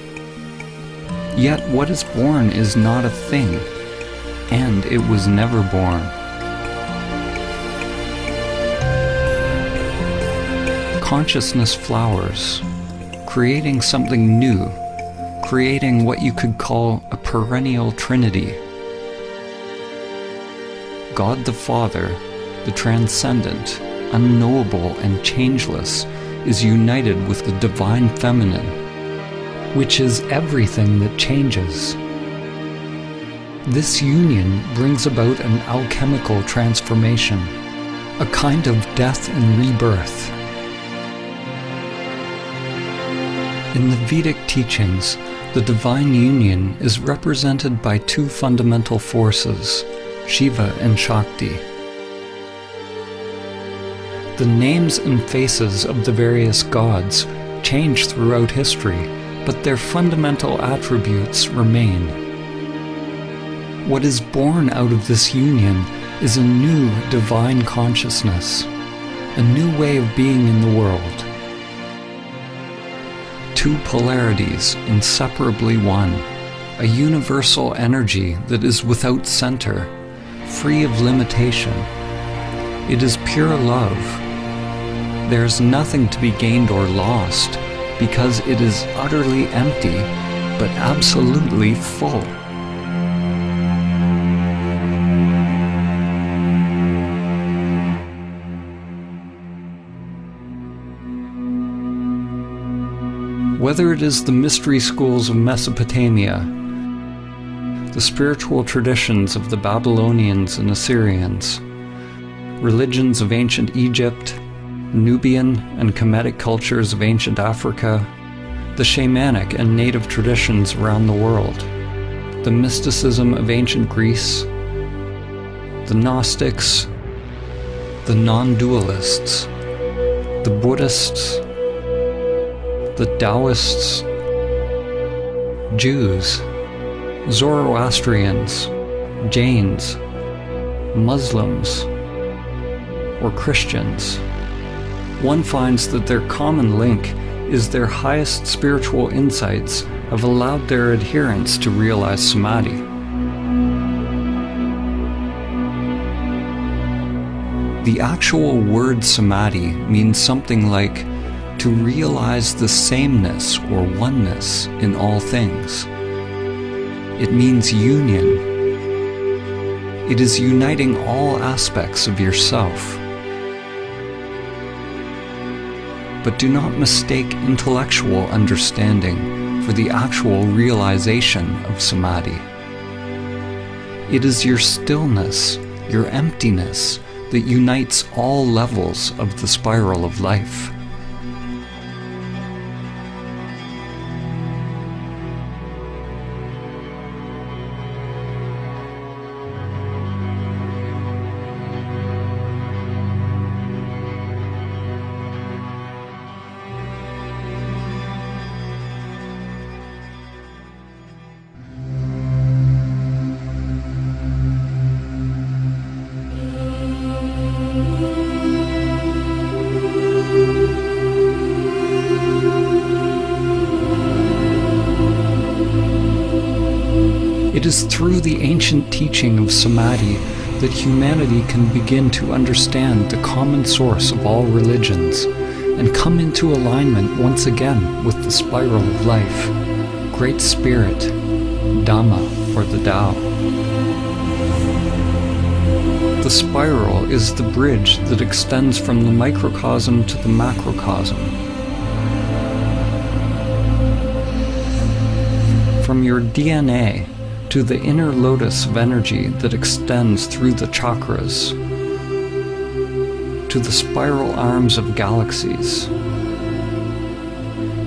Yet what is born is not a thing, and it was never born. Consciousness flowers, creating something new, creating what you could call a perennial trinity. God the Father, the transcendent, unknowable and changeless, is united with the divine feminine, which is everything that changes. This union brings about an alchemical transformation, a kind of death and rebirth. In the Vedic teachings, the divine union is represented by two fundamental forces, Shiva and Shakti. The names and faces of the various gods change throughout history, but their fundamental attributes remain. What is born out of this union is a new divine consciousness, a new way of being in the world. Two polarities inseparably one, a universal energy that is without center, free of limitation. It is pure love. There is nothing to be gained or lost, because it is utterly empty, but absolutely full. Whether it is the mystery schools of Mesopotamia, the spiritual traditions of the Babylonians and Assyrians, religions of ancient Egypt, Nubian and Kemetic cultures of ancient Africa, the shamanic and native traditions around the world, the mysticism of ancient Greece, the Gnostics, the non-dualists, the Buddhists, the Taoists, Jews, Zoroastrians, Jains, Muslims, or Christians, one finds that their common link is their highest spiritual insights have allowed their adherents to realize Samadhi. The actual word Samadhi means something like to realize the sameness or oneness in all things. It means union. It is uniting all aspects of yourself. But do not mistake intellectual understanding for the actual realization of Samadhi. It is your stillness, your emptiness, that unites all levels of the spiral of life. It is through the ancient teaching of Samadhi that humanity can begin to understand the common source of all religions and come into alignment once again with the spiral of life, Great Spirit, Dhamma for the Tao. The spiral is the bridge that extends from the microcosm to the macrocosm. From your DNA to the inner lotus of energy that extends through the chakras, to the spiral arms of galaxies.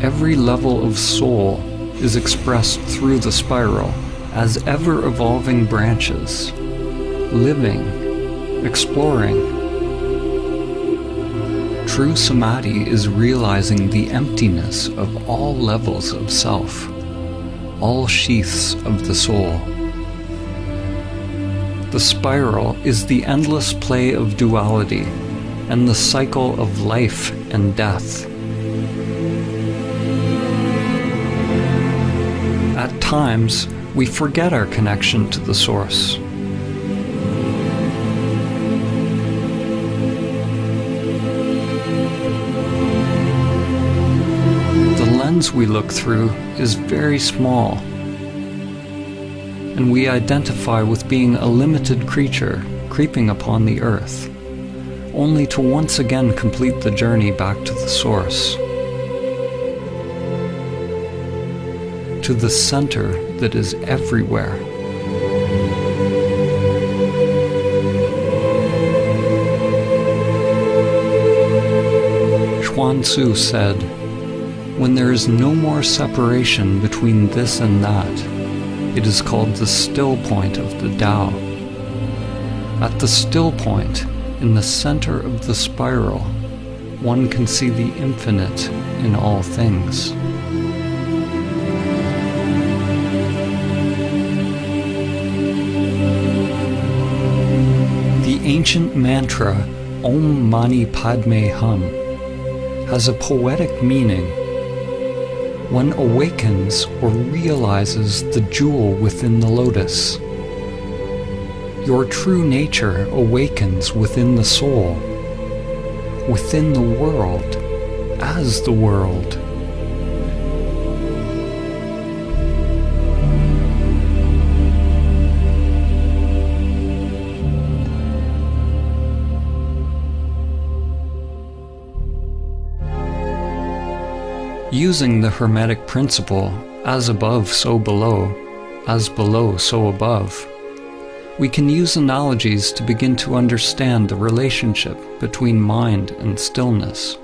Every level of soul is expressed through the spiral as ever-evolving branches, living, exploring. True Samadhi is realizing the emptiness of all levels of self, all sheaths of the soul. The spiral is the endless play of duality and the cycle of life and death. At times, we forget our connection to the Source. The lens we look through is very small, and we identify with being a limited creature creeping upon the earth, only to once again complete the journey back to the Source, to the center that is everywhere. Chuan Tzu said, "When there is no more separation between this and that, it is called the still point of the Tao." At the still point, in the center of the spiral, one can see the infinite in all things. The ancient mantra Om Mani Padme Hum has a poetic meaning. One awakens or realizes the jewel within the lotus. Your true nature awakens within the soul, within the world, as the world. Using the Hermetic principle, as above, so below, as below, so above, we can use analogies to begin to understand the relationship between mind and stillness,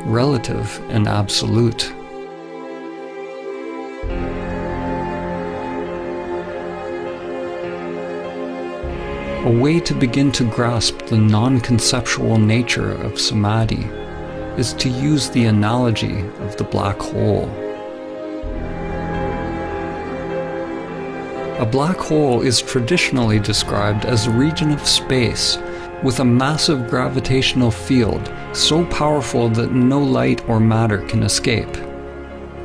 relative and absolute. A way to begin to grasp the non-conceptual nature of Samadhi is to use the analogy of the black hole. A black hole is traditionally described as a region of space with a massive gravitational field so powerful that no light or matter can escape.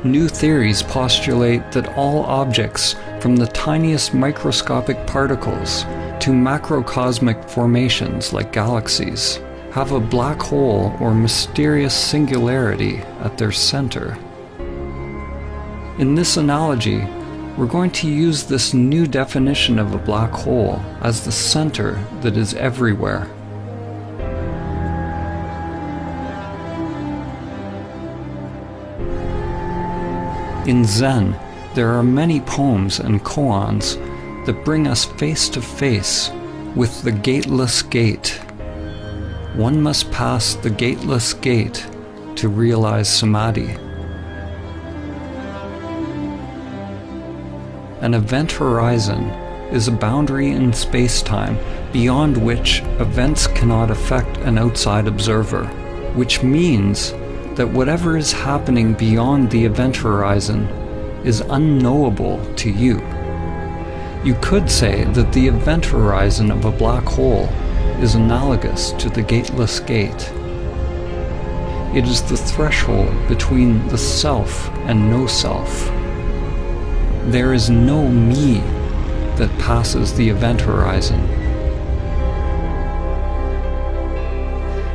New theories postulate that all objects, from the tiniest microscopic particles to macrocosmic formations like galaxies, have a black hole or mysterious singularity at their center. In this analogy, we're going to use this new definition of a black hole as the center that is everywhere. In Zen, there are many poems and koans that bring us face to face with the gateless gate. One must pass the gateless gate to realize Samadhi. An event horizon is a boundary in space-time beyond which events cannot affect an outside observer, which means that whatever is happening beyond the event horizon is unknowable to you. You could say that the event horizon of a black hole is analogous to the gateless gate. It is the threshold between the self and no self. There is no me that passes the event horizon.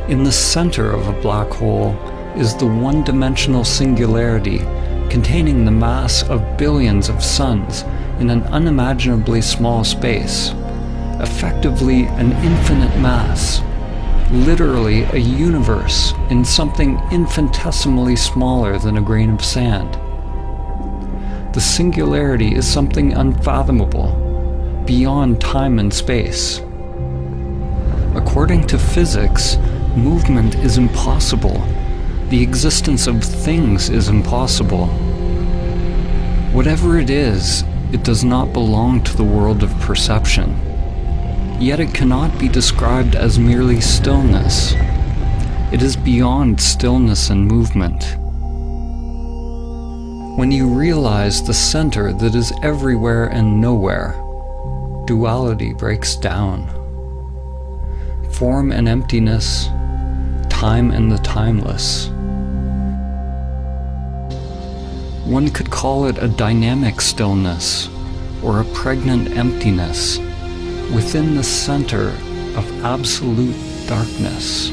In the center of a black hole is the one-dimensional singularity containing the mass of billions of suns in an unimaginably small space, effectively an infinite mass, literally a universe in something infinitesimally smaller than a grain of sand. The singularity is something unfathomable, beyond time and space. According to physics, movement is impossible. The existence of things is impossible. Whatever it is, it does not belong to the world of perception. Yet it cannot be described as merely stillness. It is beyond stillness and movement. When you realize the center that is everywhere and nowhere, duality breaks down. Form and emptiness, time and the timeless. One could call it a dynamic stillness or a pregnant emptiness within the center of absolute darkness.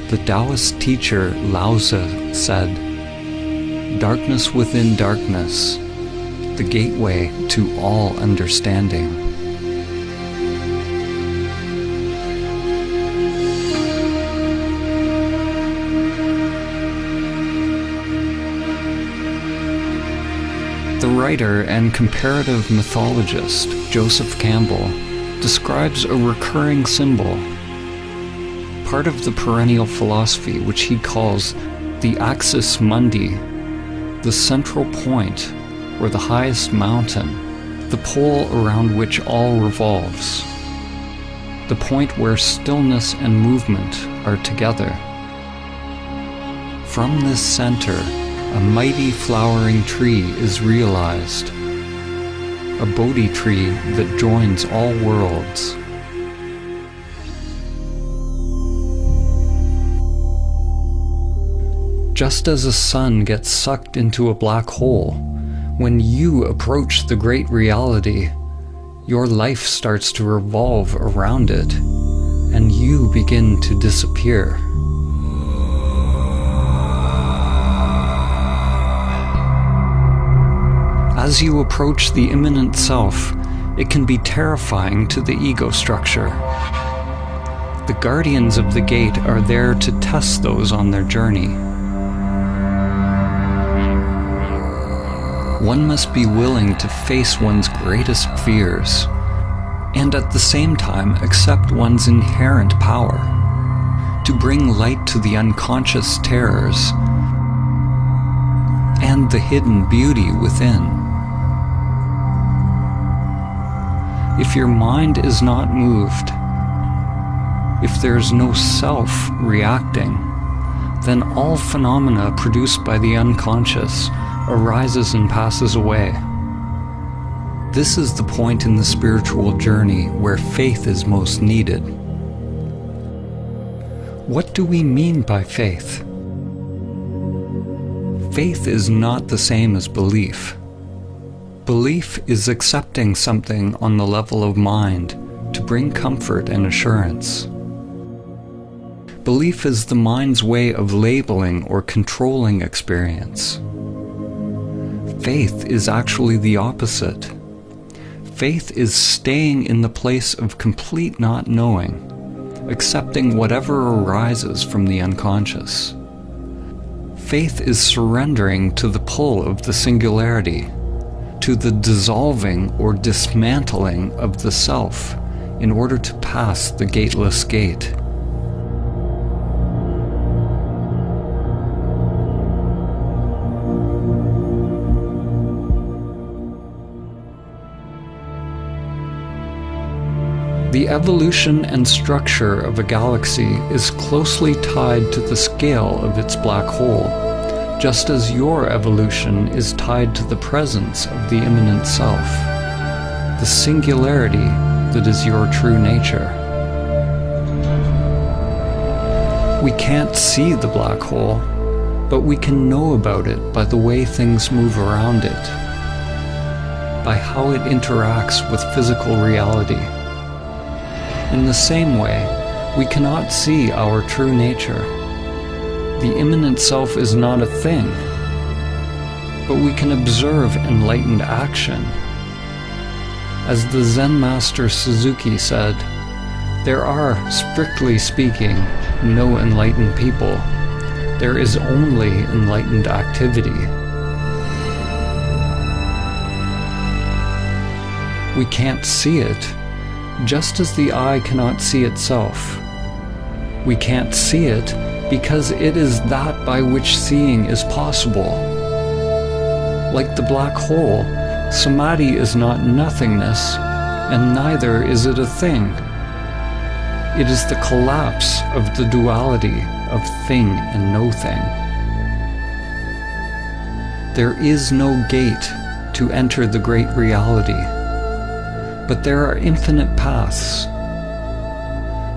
The Taoist teacher Lao Tzu said, "Darkness within darkness, the gateway to all understanding." The writer and comparative mythologist Joseph Campbell describes a recurring symbol, part of the perennial philosophy which he calls the axis mundi, the central point or the highest mountain, the pole around which all revolves, the point where stillness and movement are together. From this center, a mighty flowering tree is realized, a Bodhi tree that joins all worlds. Just as a sun gets sucked into a black hole, when you approach the great reality, your life starts to revolve around it, and you begin to disappear. As you approach the immanent self, it can be terrifying to the ego structure. The guardians of the gate are there to test those on their journey. One must be willing to face one's greatest fears, and at the same time accept one's inherent power, to bring light to the unconscious terrors and the hidden beauty within. If your mind is not moved, if there's no self reacting, then all phenomena produced by the unconscious arises and passes away. This is the point in the spiritual journey where faith is most needed. What do we mean by faith? Faith is not the same as belief. Belief is accepting something on the level of mind to bring comfort and assurance. Belief is the mind's way of labeling or controlling experience. Faith is actually the opposite. Faith is staying in the place of complete not knowing, accepting whatever arises from the unconscious. Faith is surrendering to the pull of the singularity, to the dissolving or dismantling of the self in order to pass the gateless gate. The evolution and structure of a galaxy is closely tied to the scale of its black hole, just as your evolution is tied to the presence of the immanent self, the singularity that is your true nature. We can't see the black hole, but we can know about it by the way things move around it, by how it interacts with physical reality. In the same way, we cannot see our true nature. The immanent self is not a thing, but we can observe enlightened action. As the Zen master Suzuki said, there are, strictly speaking, no enlightened people. There is only enlightened activity. We can't see it, just as the eye cannot see itself. We can't see it because it is that by which seeing is possible. Like the black hole, Samadhi is not nothingness, and neither is it a thing. It is the collapse of the duality of thing and no thing. There is no gate to enter the great reality, but there are infinite paths.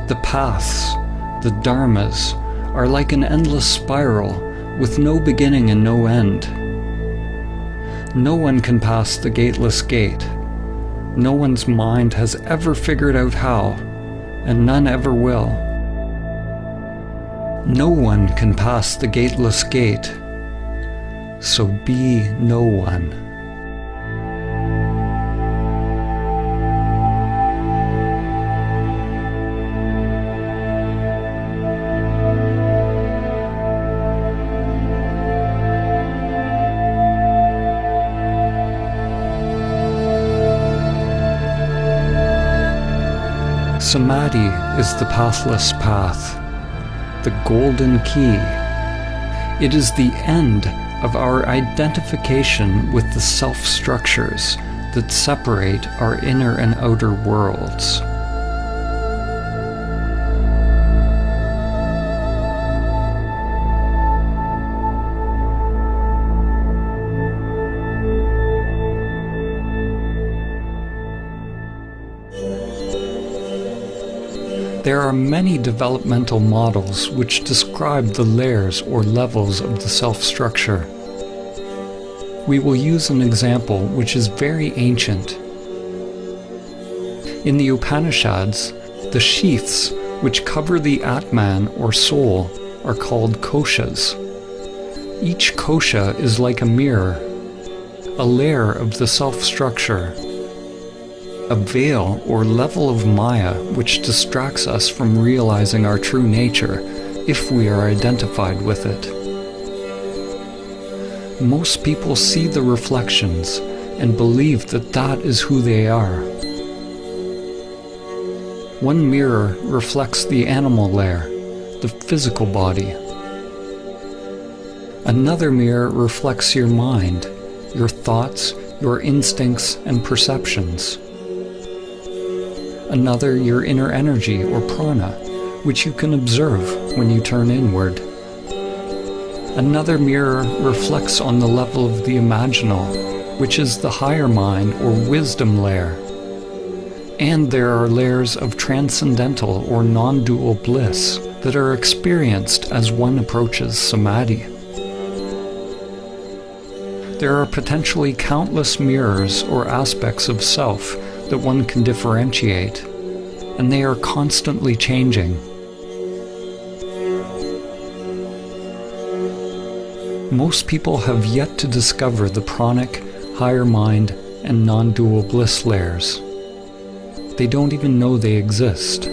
The paths, the dharmas, are like an endless spiral with no beginning and no end. No one can pass the gateless gate. No one's mind has ever figured out how, and none ever will. No one can pass the gateless gate, so be no one. Samadhi is the pathless path, the golden key. It is the end of our identification with the self-structures that separate our inner and outer worlds. There are many developmental models which describe the layers or levels of the self-structure. We will use an example which is very ancient. In the Upanishads, the sheaths which cover the Atman or soul are called koshas. Each kosha is like a mirror, a layer of the self-structure, a veil or level of Maya which distracts us from realizing our true nature if we are identified with it. Most people see the reflections and believe that that is who they are. One mirror reflects the animal layer, the physical body. Another mirror reflects your mind, your thoughts, your instincts and perceptions. Another your inner energy or prana, which you can observe when you turn inward. Another mirror reflects on the level of the imaginal, which is the higher mind or wisdom layer. And there are layers of transcendental or non-dual bliss that are experienced as one approaches Samadhi. There are potentially countless mirrors or aspects of self that one can differentiate, and they are constantly changing. Most people have yet to discover the pranic, higher mind, and non-dual bliss layers. They don't even know they exist.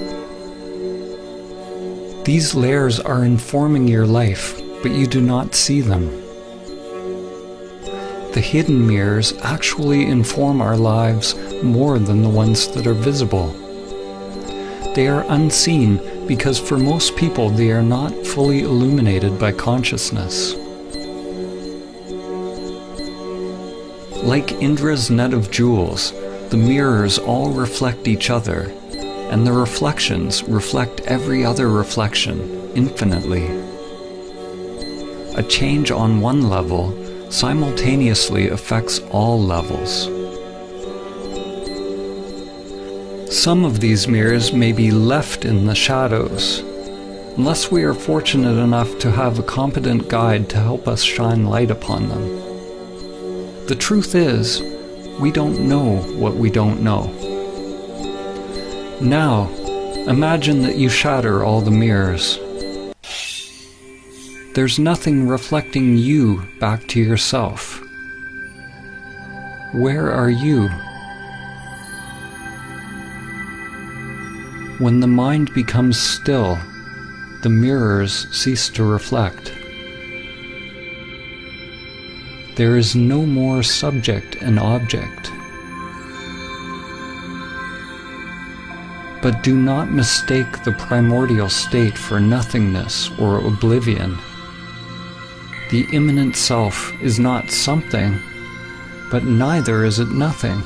These layers are informing your life, but you do not see them. The hidden mirrors actually inform our lives more than the ones that are visible. They are unseen because for most people they are not fully illuminated by consciousness. Like Indra's net of jewels, the mirrors all reflect each other, and the reflections reflect every other reflection infinitely. A change on one level simultaneously affects all levels. Some of these mirrors may be left in the shadows, unless we are fortunate enough to have a competent guide to help us shine light upon them. The truth is, we don't know what we don't know. Now, imagine that you shatter all the mirrors. There's nothing reflecting you back to yourself. Where are you? When the mind becomes still, the mirrors cease to reflect. There is no more subject and object. But do not mistake the primordial state for nothingness or oblivion. The immanent self is not something, but neither is it nothing.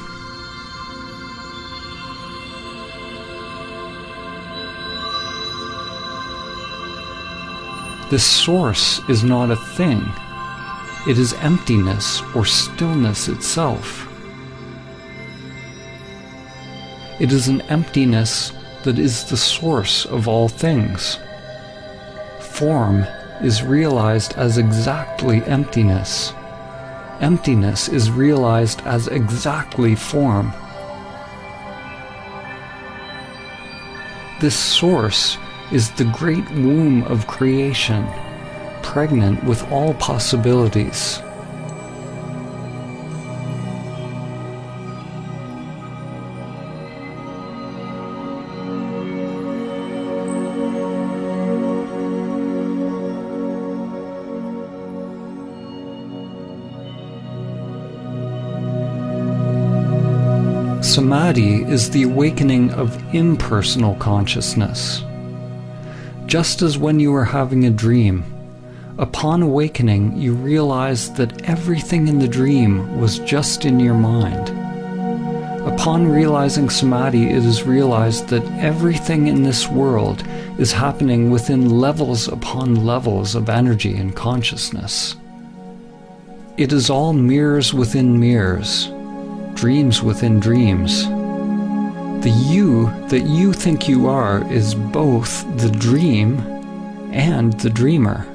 This source is not a thing. It is emptiness or stillness itself. It is an emptiness that is the source of all things. Form is realized as exactly emptiness. Emptiness is realized as exactly form. This source is the great womb of creation, pregnant with all possibilities. Samadhi is the awakening of impersonal consciousness. Just as when you are having a dream, upon awakening you realize that everything in the dream was just in your mind. Upon realizing Samadhi, it is realized that everything in this world is happening within levels upon levels of energy and consciousness. It is all mirrors within mirrors, dreams within dreams. The you that you think you are is both the dream and the dreamer.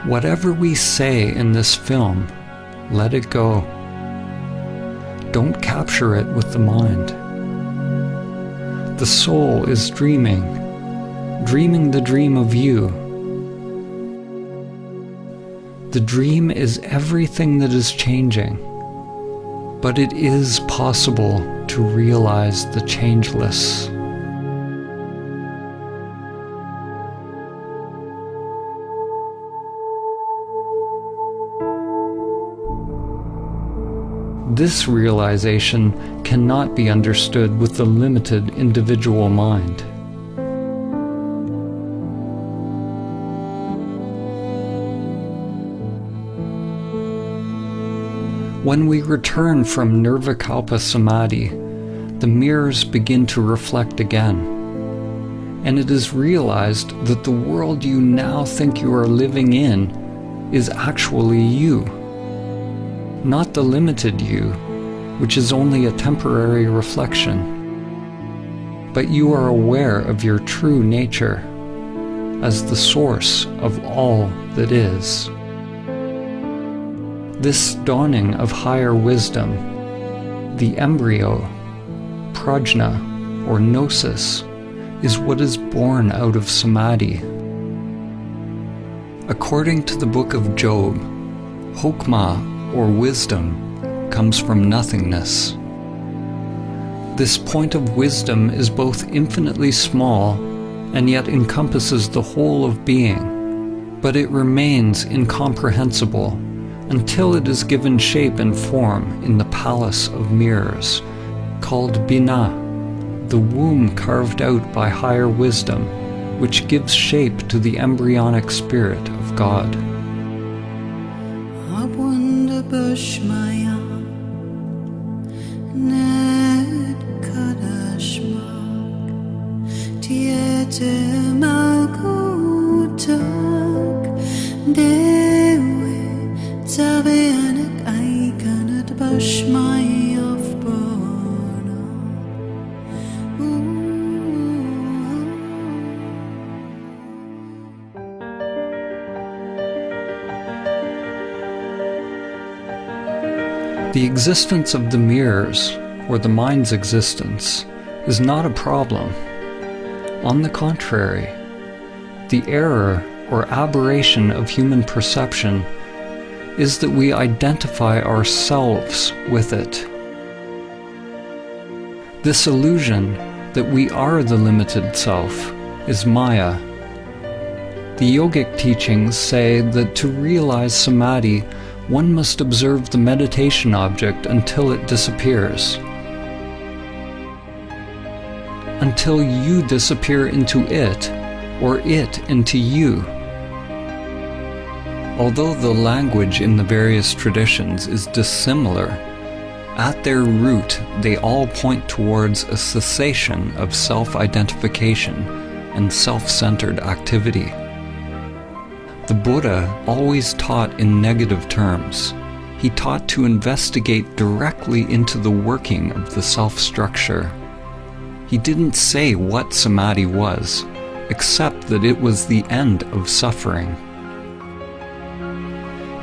Whatever we say in this film, let it go. Don't capture it with the mind. The soul is dreaming, dreaming the dream of you. The dream is everything that is changing, but it is possible to realize the changeless. This realization cannot be understood with the limited individual mind. When we return from Nirvikalpa Samadhi, the mirrors begin to reflect again, and it is realized that the world you now think you are living in is actually you. Not the limited you, which is only a temporary reflection, but you are aware of your true nature as the source of all that is. This dawning of higher wisdom, the embryo, prajna, or gnosis, is what is born out of Samadhi. According to the book of Job, Hokmah, or wisdom, comes from nothingness. This point of wisdom is both infinitely small and yet encompasses the whole of being, but it remains incomprehensible until it is given shape and form in the palace of mirrors, called Bina, the womb carved out by higher wisdom, which gives shape to the embryonic spirit of God. Bushmaya Ned Kadashmak Tiete Malkutak Dewe Tabeanak Aikanat Bushmaya of Bona. The existence of the mirrors, or the mind's existence, is not a problem. On the contrary, the error or aberration of human perception is that we identify ourselves with it. This illusion that we are the limited self is Maya. The yogic teachings say that to realize Samadhi, one must observe the meditation object until it disappears. Until you disappear into it, or it into you. Although the language in the various traditions is dissimilar, at their root they all point towards a cessation of self-identification and self-centered activity. The Buddha always taught in negative terms. He taught to investigate directly into the working of the self-structure. He didn't say what Samadhi was, except that it was the end of suffering.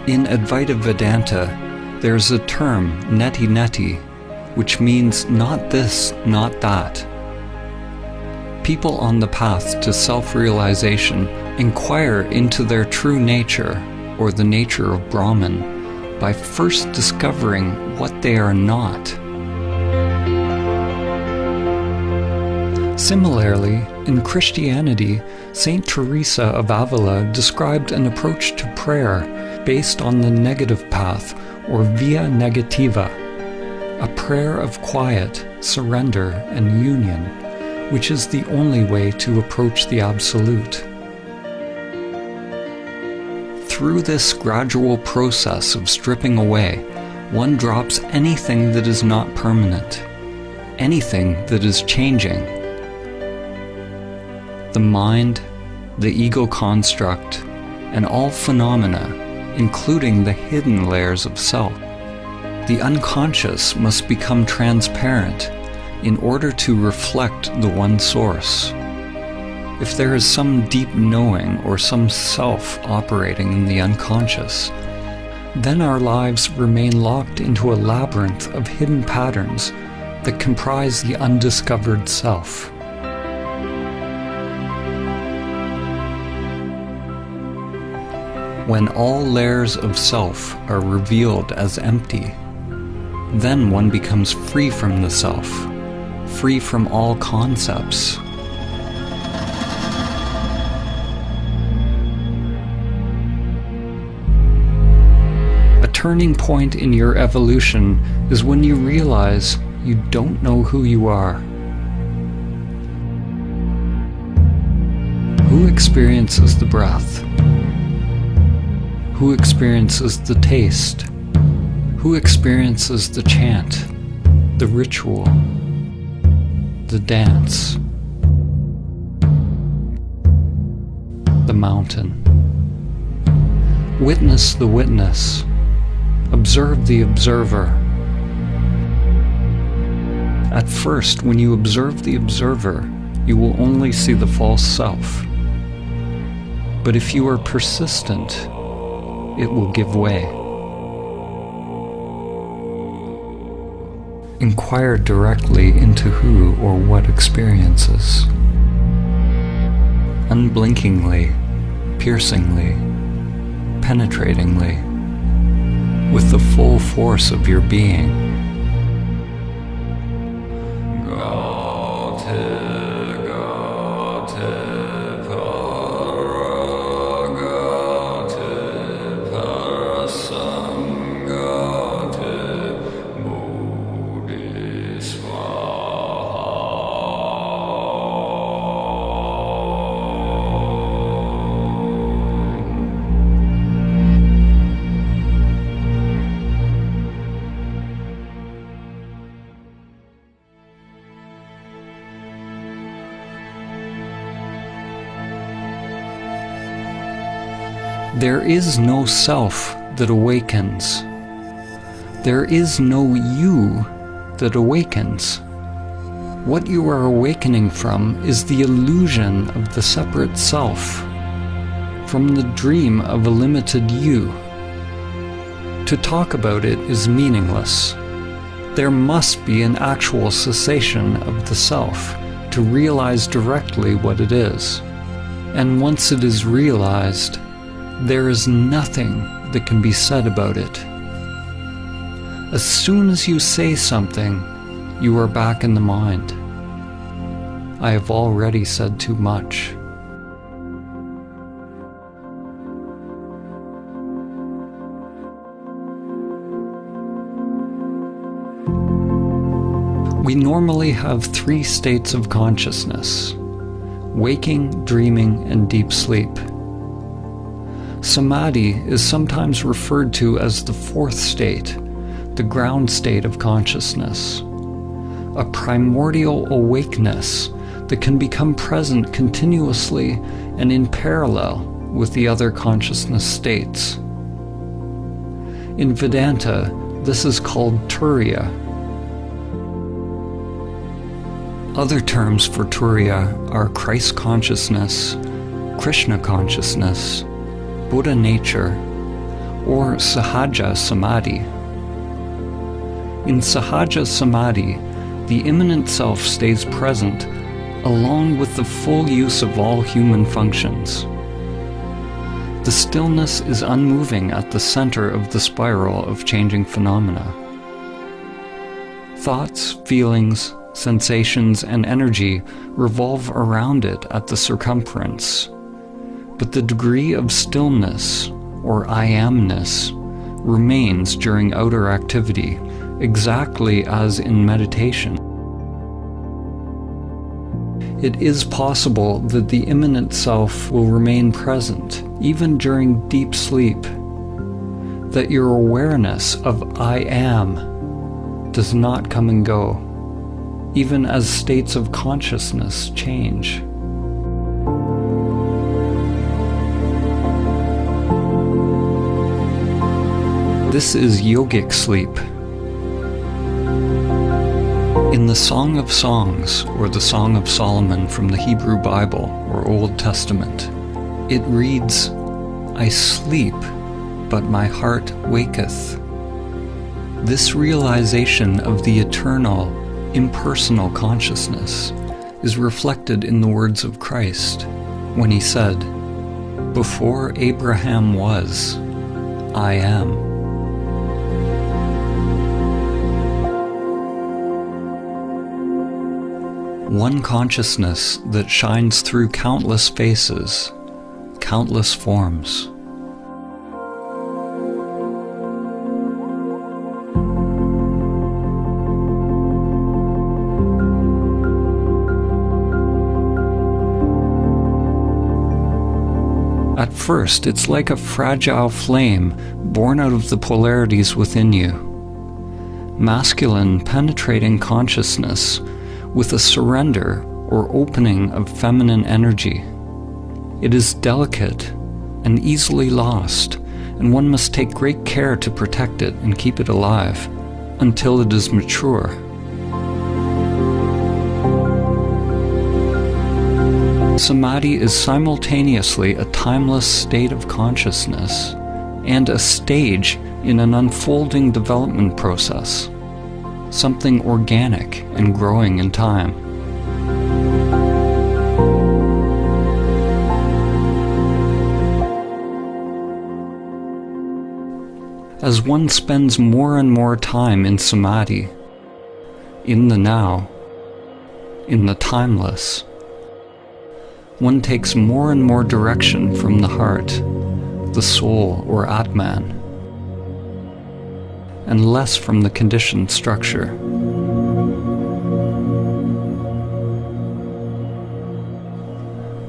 In Advaita Vedanta, there's a term, neti neti, which means not this, not that. People on the path to self-realization inquire into their true nature, or the nature of Brahman, by first discovering what they are not. Similarly, in Christianity, Saint Teresa of Avila described an approach to prayer based on the negative path, or via negativa, a prayer of quiet, surrender, and union, which is the only way to approach the Absolute. Through this gradual process of stripping away, one drops anything that is not permanent, anything that is changing. The mind, the ego construct, and all phenomena, including the hidden layers of self. The unconscious must become transparent in order to reflect the one source. If there is some deep knowing or some self operating in the unconscious, then our lives remain locked into a labyrinth of hidden patterns that comprise the undiscovered self. When all layers of self are revealed as empty, then one becomes free from the self, free from all concepts. A turning point in your evolution is when you realize you don't know who you are. Who experiences the breath? Who experiences the taste? Who experiences the chant, the ritual, the dance, the mountain? Witness the witness. Observe the observer. At first, when you observe the observer, you will only see the false self. But if you are persistent, it will give way. Inquire directly into who or what experiences. Unblinkingly, piercingly, penetratingly, with the full force of your being. There is no self that awakens. There is no you that awakens. What you are awakening from is the illusion of the separate self, from the dream of a limited you. To talk about it is meaningless. There must be an actual cessation of the self to realize directly what it is. And once it is realized, there is nothing that can be said about it. As soon as you say something, you are back in the mind. I have already said too much. We normally have 3 states of consciousness: waking, dreaming, and deep sleep. Samadhi is sometimes referred to as the 4th state, the ground state of consciousness, a primordial awakeness that can become present continuously and in parallel with the other consciousness states. In Vedanta, this is called Turiya. Other terms for Turiya are Christ consciousness, Krishna consciousness, Buddha nature, or Sahaja Samadhi. In Sahaja Samadhi, the immanent self stays present along with the full use of all human functions. The stillness is unmoving at the center of the spiral of changing phenomena. Thoughts, feelings, sensations, and energy revolve around it at the circumference, but the degree of stillness, or I amness, remains during outer activity, exactly as in meditation. It is possible that the immanent self will remain present, even during deep sleep, that your awareness of I am does not come and go, even as states of consciousness change. This is yogic sleep. In the Song of Songs, or the Song of Solomon from the Hebrew Bible or Old Testament, it reads, I sleep, but my heart waketh. This realization of the eternal, impersonal consciousness is reflected in the words of Christ when he said, Before Abraham was, I am. One consciousness that shines through countless faces, countless forms. At first, it's like a fragile flame born out of the polarities within you. Masculine, penetrating consciousness with a surrender or opening of feminine energy. It is delicate and easily lost, and one must take great care to protect it and keep it alive until it is mature. Samadhi is simultaneously a timeless state of consciousness and a stage in an unfolding development process, something organic and growing in time. As one spends more and more time in Samadhi, in the now, in the timeless, one takes more and more direction from the heart, the soul or Atman, and less from the conditioned structure.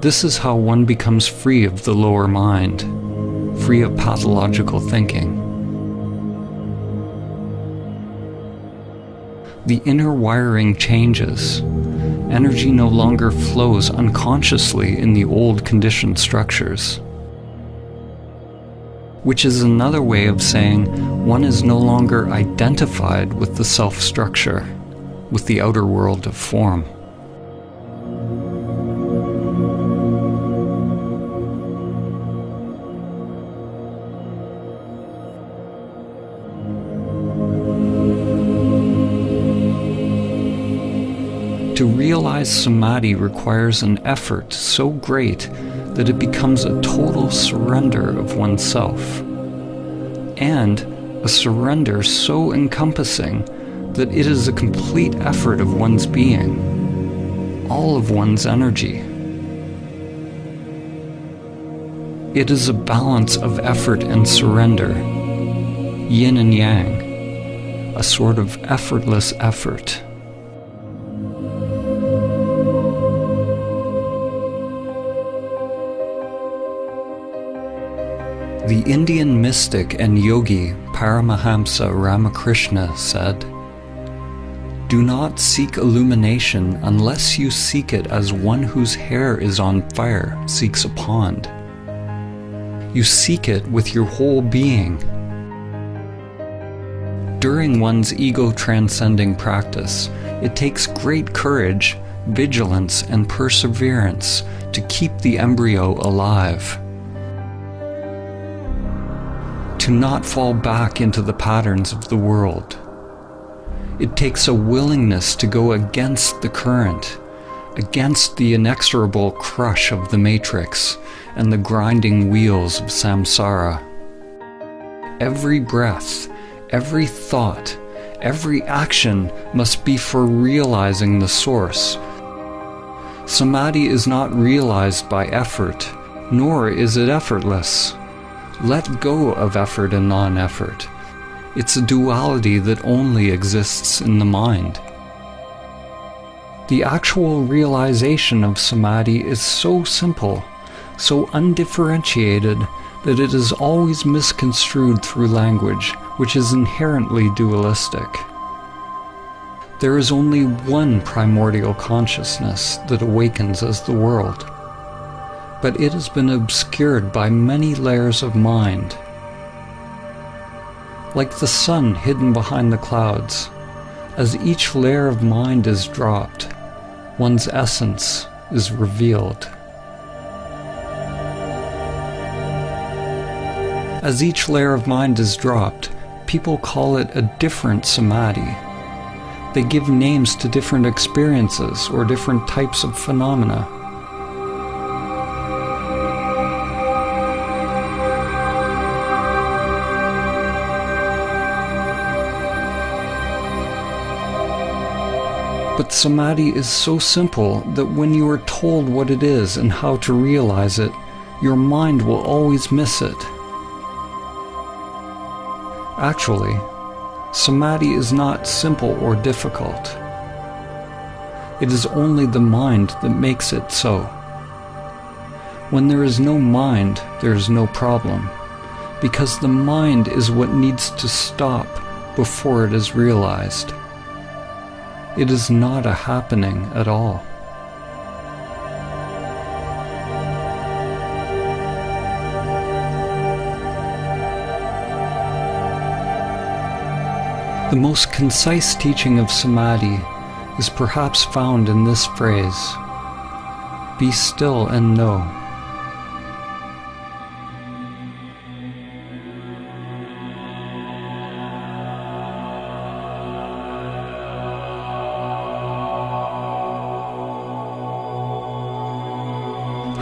This is how one becomes free of the lower mind, free of pathological thinking. The inner wiring changes. Energy no longer flows unconsciously in the old conditioned structures, which is another way of saying one is no longer identified with the self-structure, with the outer world of form. To realize Samadhi requires an effort so great that it becomes a total surrender of oneself, and a surrender so encompassing that it is a complete effort of one's being, all of one's energy. It is a balance of effort and surrender, yin and yang, a sort of effortless effort. The Indian mystic and yogi Paramahamsa Ramakrishna said, "Do not seek illumination unless you seek it as one whose hair is on fire seeks a pond. You seek it with your whole being. During one's ego-transcending practice, it takes great courage, vigilance, and perseverance to keep the embryo alive. To not fall back into the patterns of the world. It takes a willingness to go against the current, against the inexorable crush of the matrix and the grinding wheels of samsara. Every breath, every thought, every action must be for realizing the source. Samadhi is not realized by effort, nor is it effortless. Let go of effort and non-effort. It's a duality that only exists in the mind. The actual realization of Samadhi is so simple, so undifferentiated, that it is always misconstrued through language, which is inherently dualistic. There is only one primordial consciousness that awakens as the world, but it has been obscured by many layers of mind. Like the sun hidden behind the clouds, as each layer of mind is dropped, one's essence is revealed. As each layer of mind is dropped, people call it a different samadhi. They give names to different experiences or different types of phenomena. But Samadhi is so simple that when you are told what it is and how to realize it, your mind will always miss it. Actually, Samadhi is not simple or difficult. It is only the mind that makes it so. When there is no mind, there is no problem, because the mind is what needs to stop before it is realized. It is not a happening at all. The most concise teaching of Samadhi is perhaps found in this phrase: be still and know.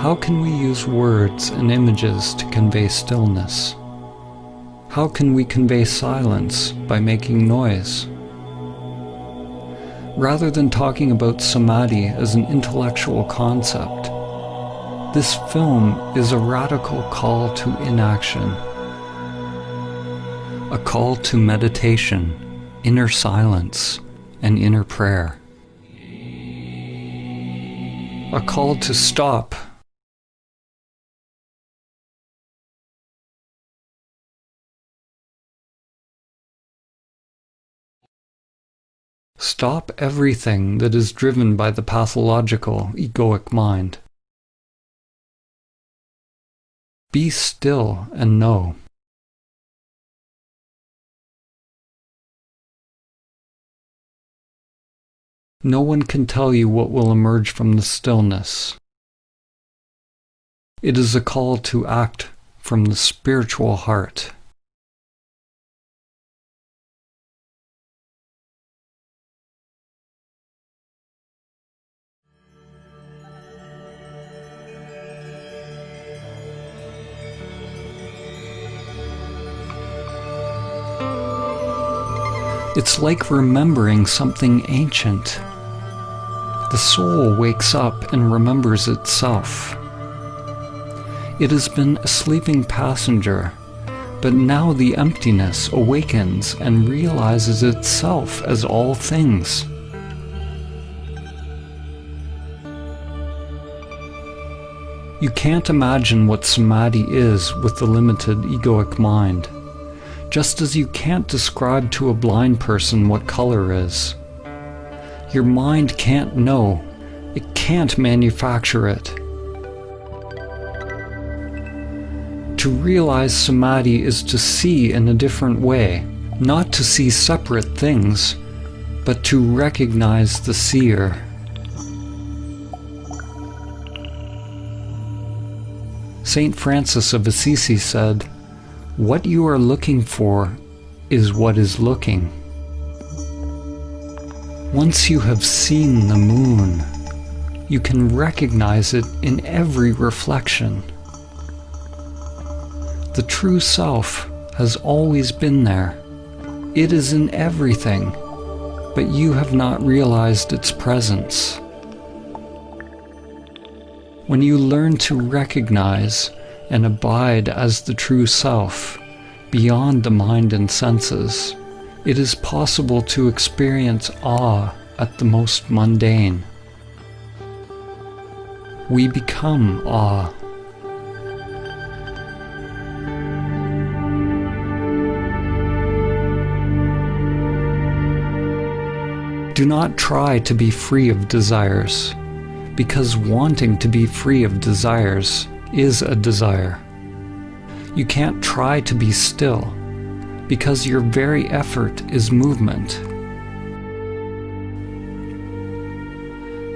How can we use words and images to convey stillness? How can we convey silence by making noise? Rather than talking about Samadhi as an intellectual concept, this film is a radical call to inaction, a call to meditation, inner silence, and inner prayer, a call to stop. Stop everything that is driven by the pathological, egoic mind. Be still and know. No one can tell you what will emerge from the stillness. It is a call to act from the spiritual heart. It's like remembering something ancient. The soul wakes up and remembers itself. It has been a sleeping passenger, but now the emptiness awakens and realizes itself as all things. You can't imagine what Samadhi is with the limited egoic mind. Just as you can't describe to a blind person what color is. Your mind can't know. It can't manufacture it. To realize Samadhi is to see in a different way, not to see separate things, but to recognize the seer. Saint Francis of Assisi said, "What you are looking for is what is looking." Once you have seen the moon, you can recognize it in every reflection. The true self has always been there. It is in everything, but you have not realized its presence. When you learn to recognize and abide as the true self, beyond the mind and senses, it is possible to experience awe at the most mundane. We become awe. Do not try to be free of desires, because wanting to be free of desires is a desire. You can't try to be still, because your very effort is movement.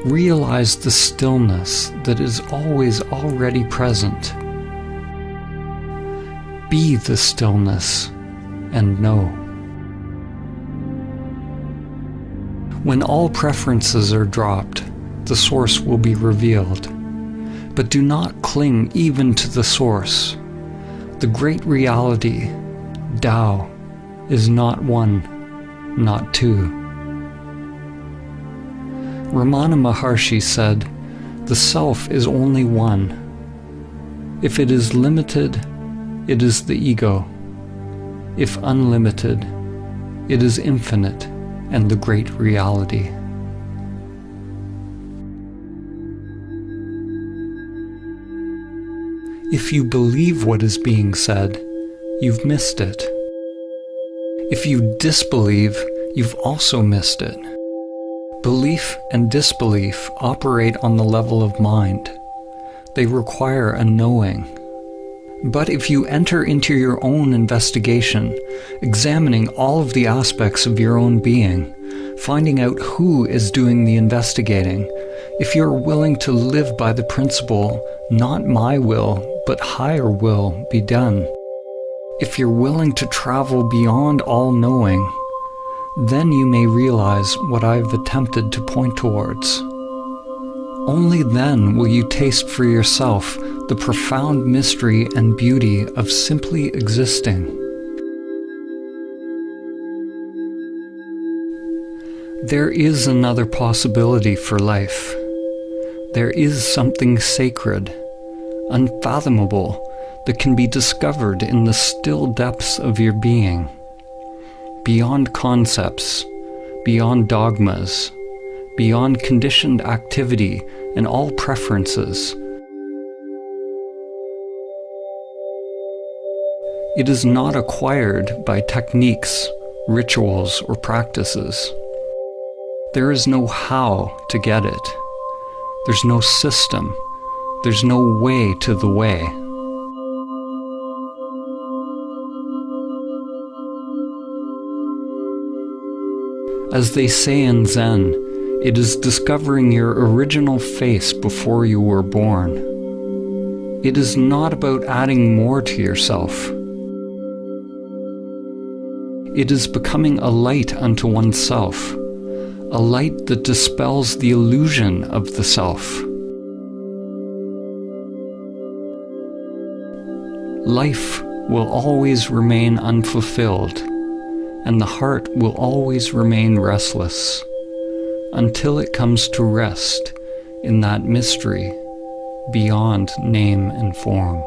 Realize the stillness that is always already present. Be the stillness and know. When all preferences are dropped, the source will be revealed. But do not cling even to the source. The great reality, Tao, is not one, not two. Ramana Maharshi said, "The self is only one. If it is limited, it is the ego. If unlimited, it is infinite and the great reality." If you believe what is being said, you've missed it. If you disbelieve, you've also missed it. Belief and disbelief operate on the level of mind. They require a knowing. But if you enter into your own investigation, examining all of the aspects of your own being, finding out who is doing the investigating, if you're willing to live by the principle, not my will, but higher will be done, if you're willing to travel beyond all knowing, then you may realize what I've attempted to point towards. Only then will you taste for yourself the profound mystery and beauty of simply existing. There is another possibility for life. There is something sacred, unfathomable, that can be discovered in the still depths of your being, beyond concepts, beyond dogmas, beyond conditioned activity and all preferences. It is not acquired by techniques, rituals, or practices. There is no how to get it. There's no system. There's no way to the way. As they say in Zen, it is discovering your original face before you were born. It is not about adding more to yourself. It is becoming a light unto oneself, a light that dispels the illusion of the self. Life will always remain unfulfilled, and the heart will always remain restless, until it comes to rest in that mystery beyond name and form.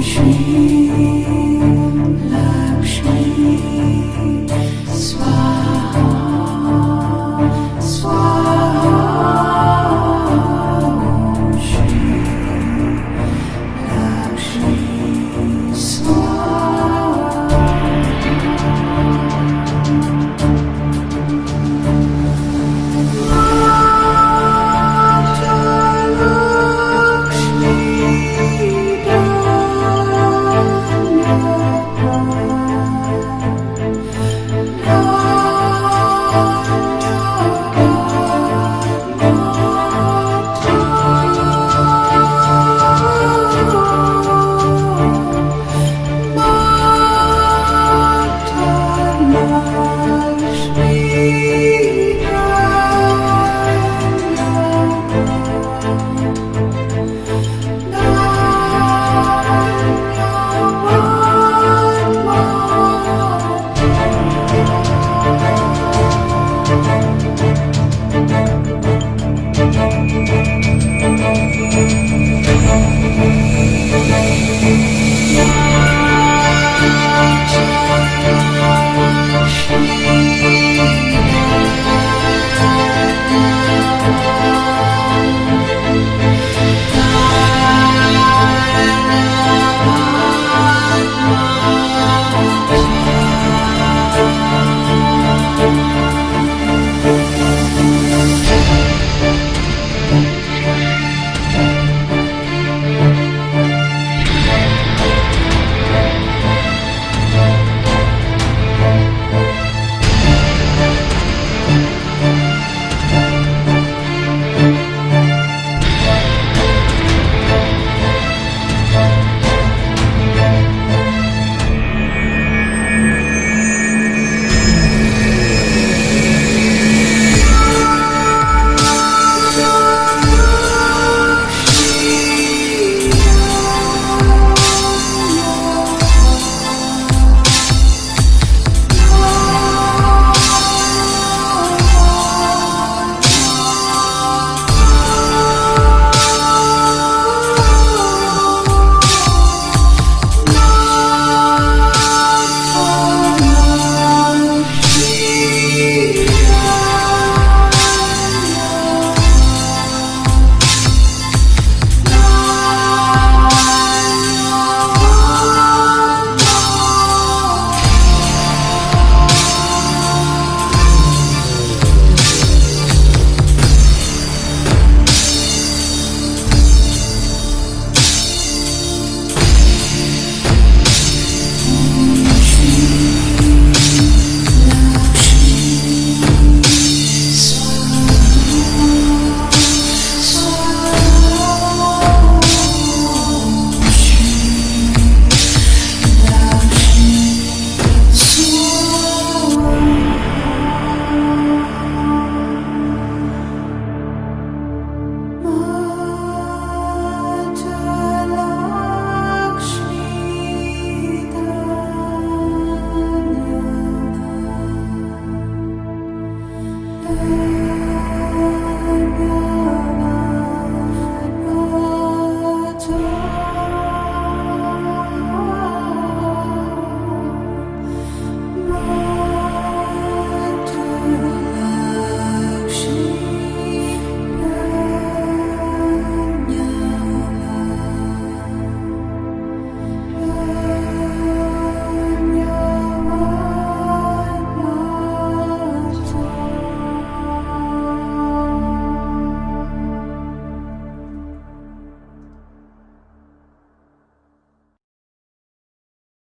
Shri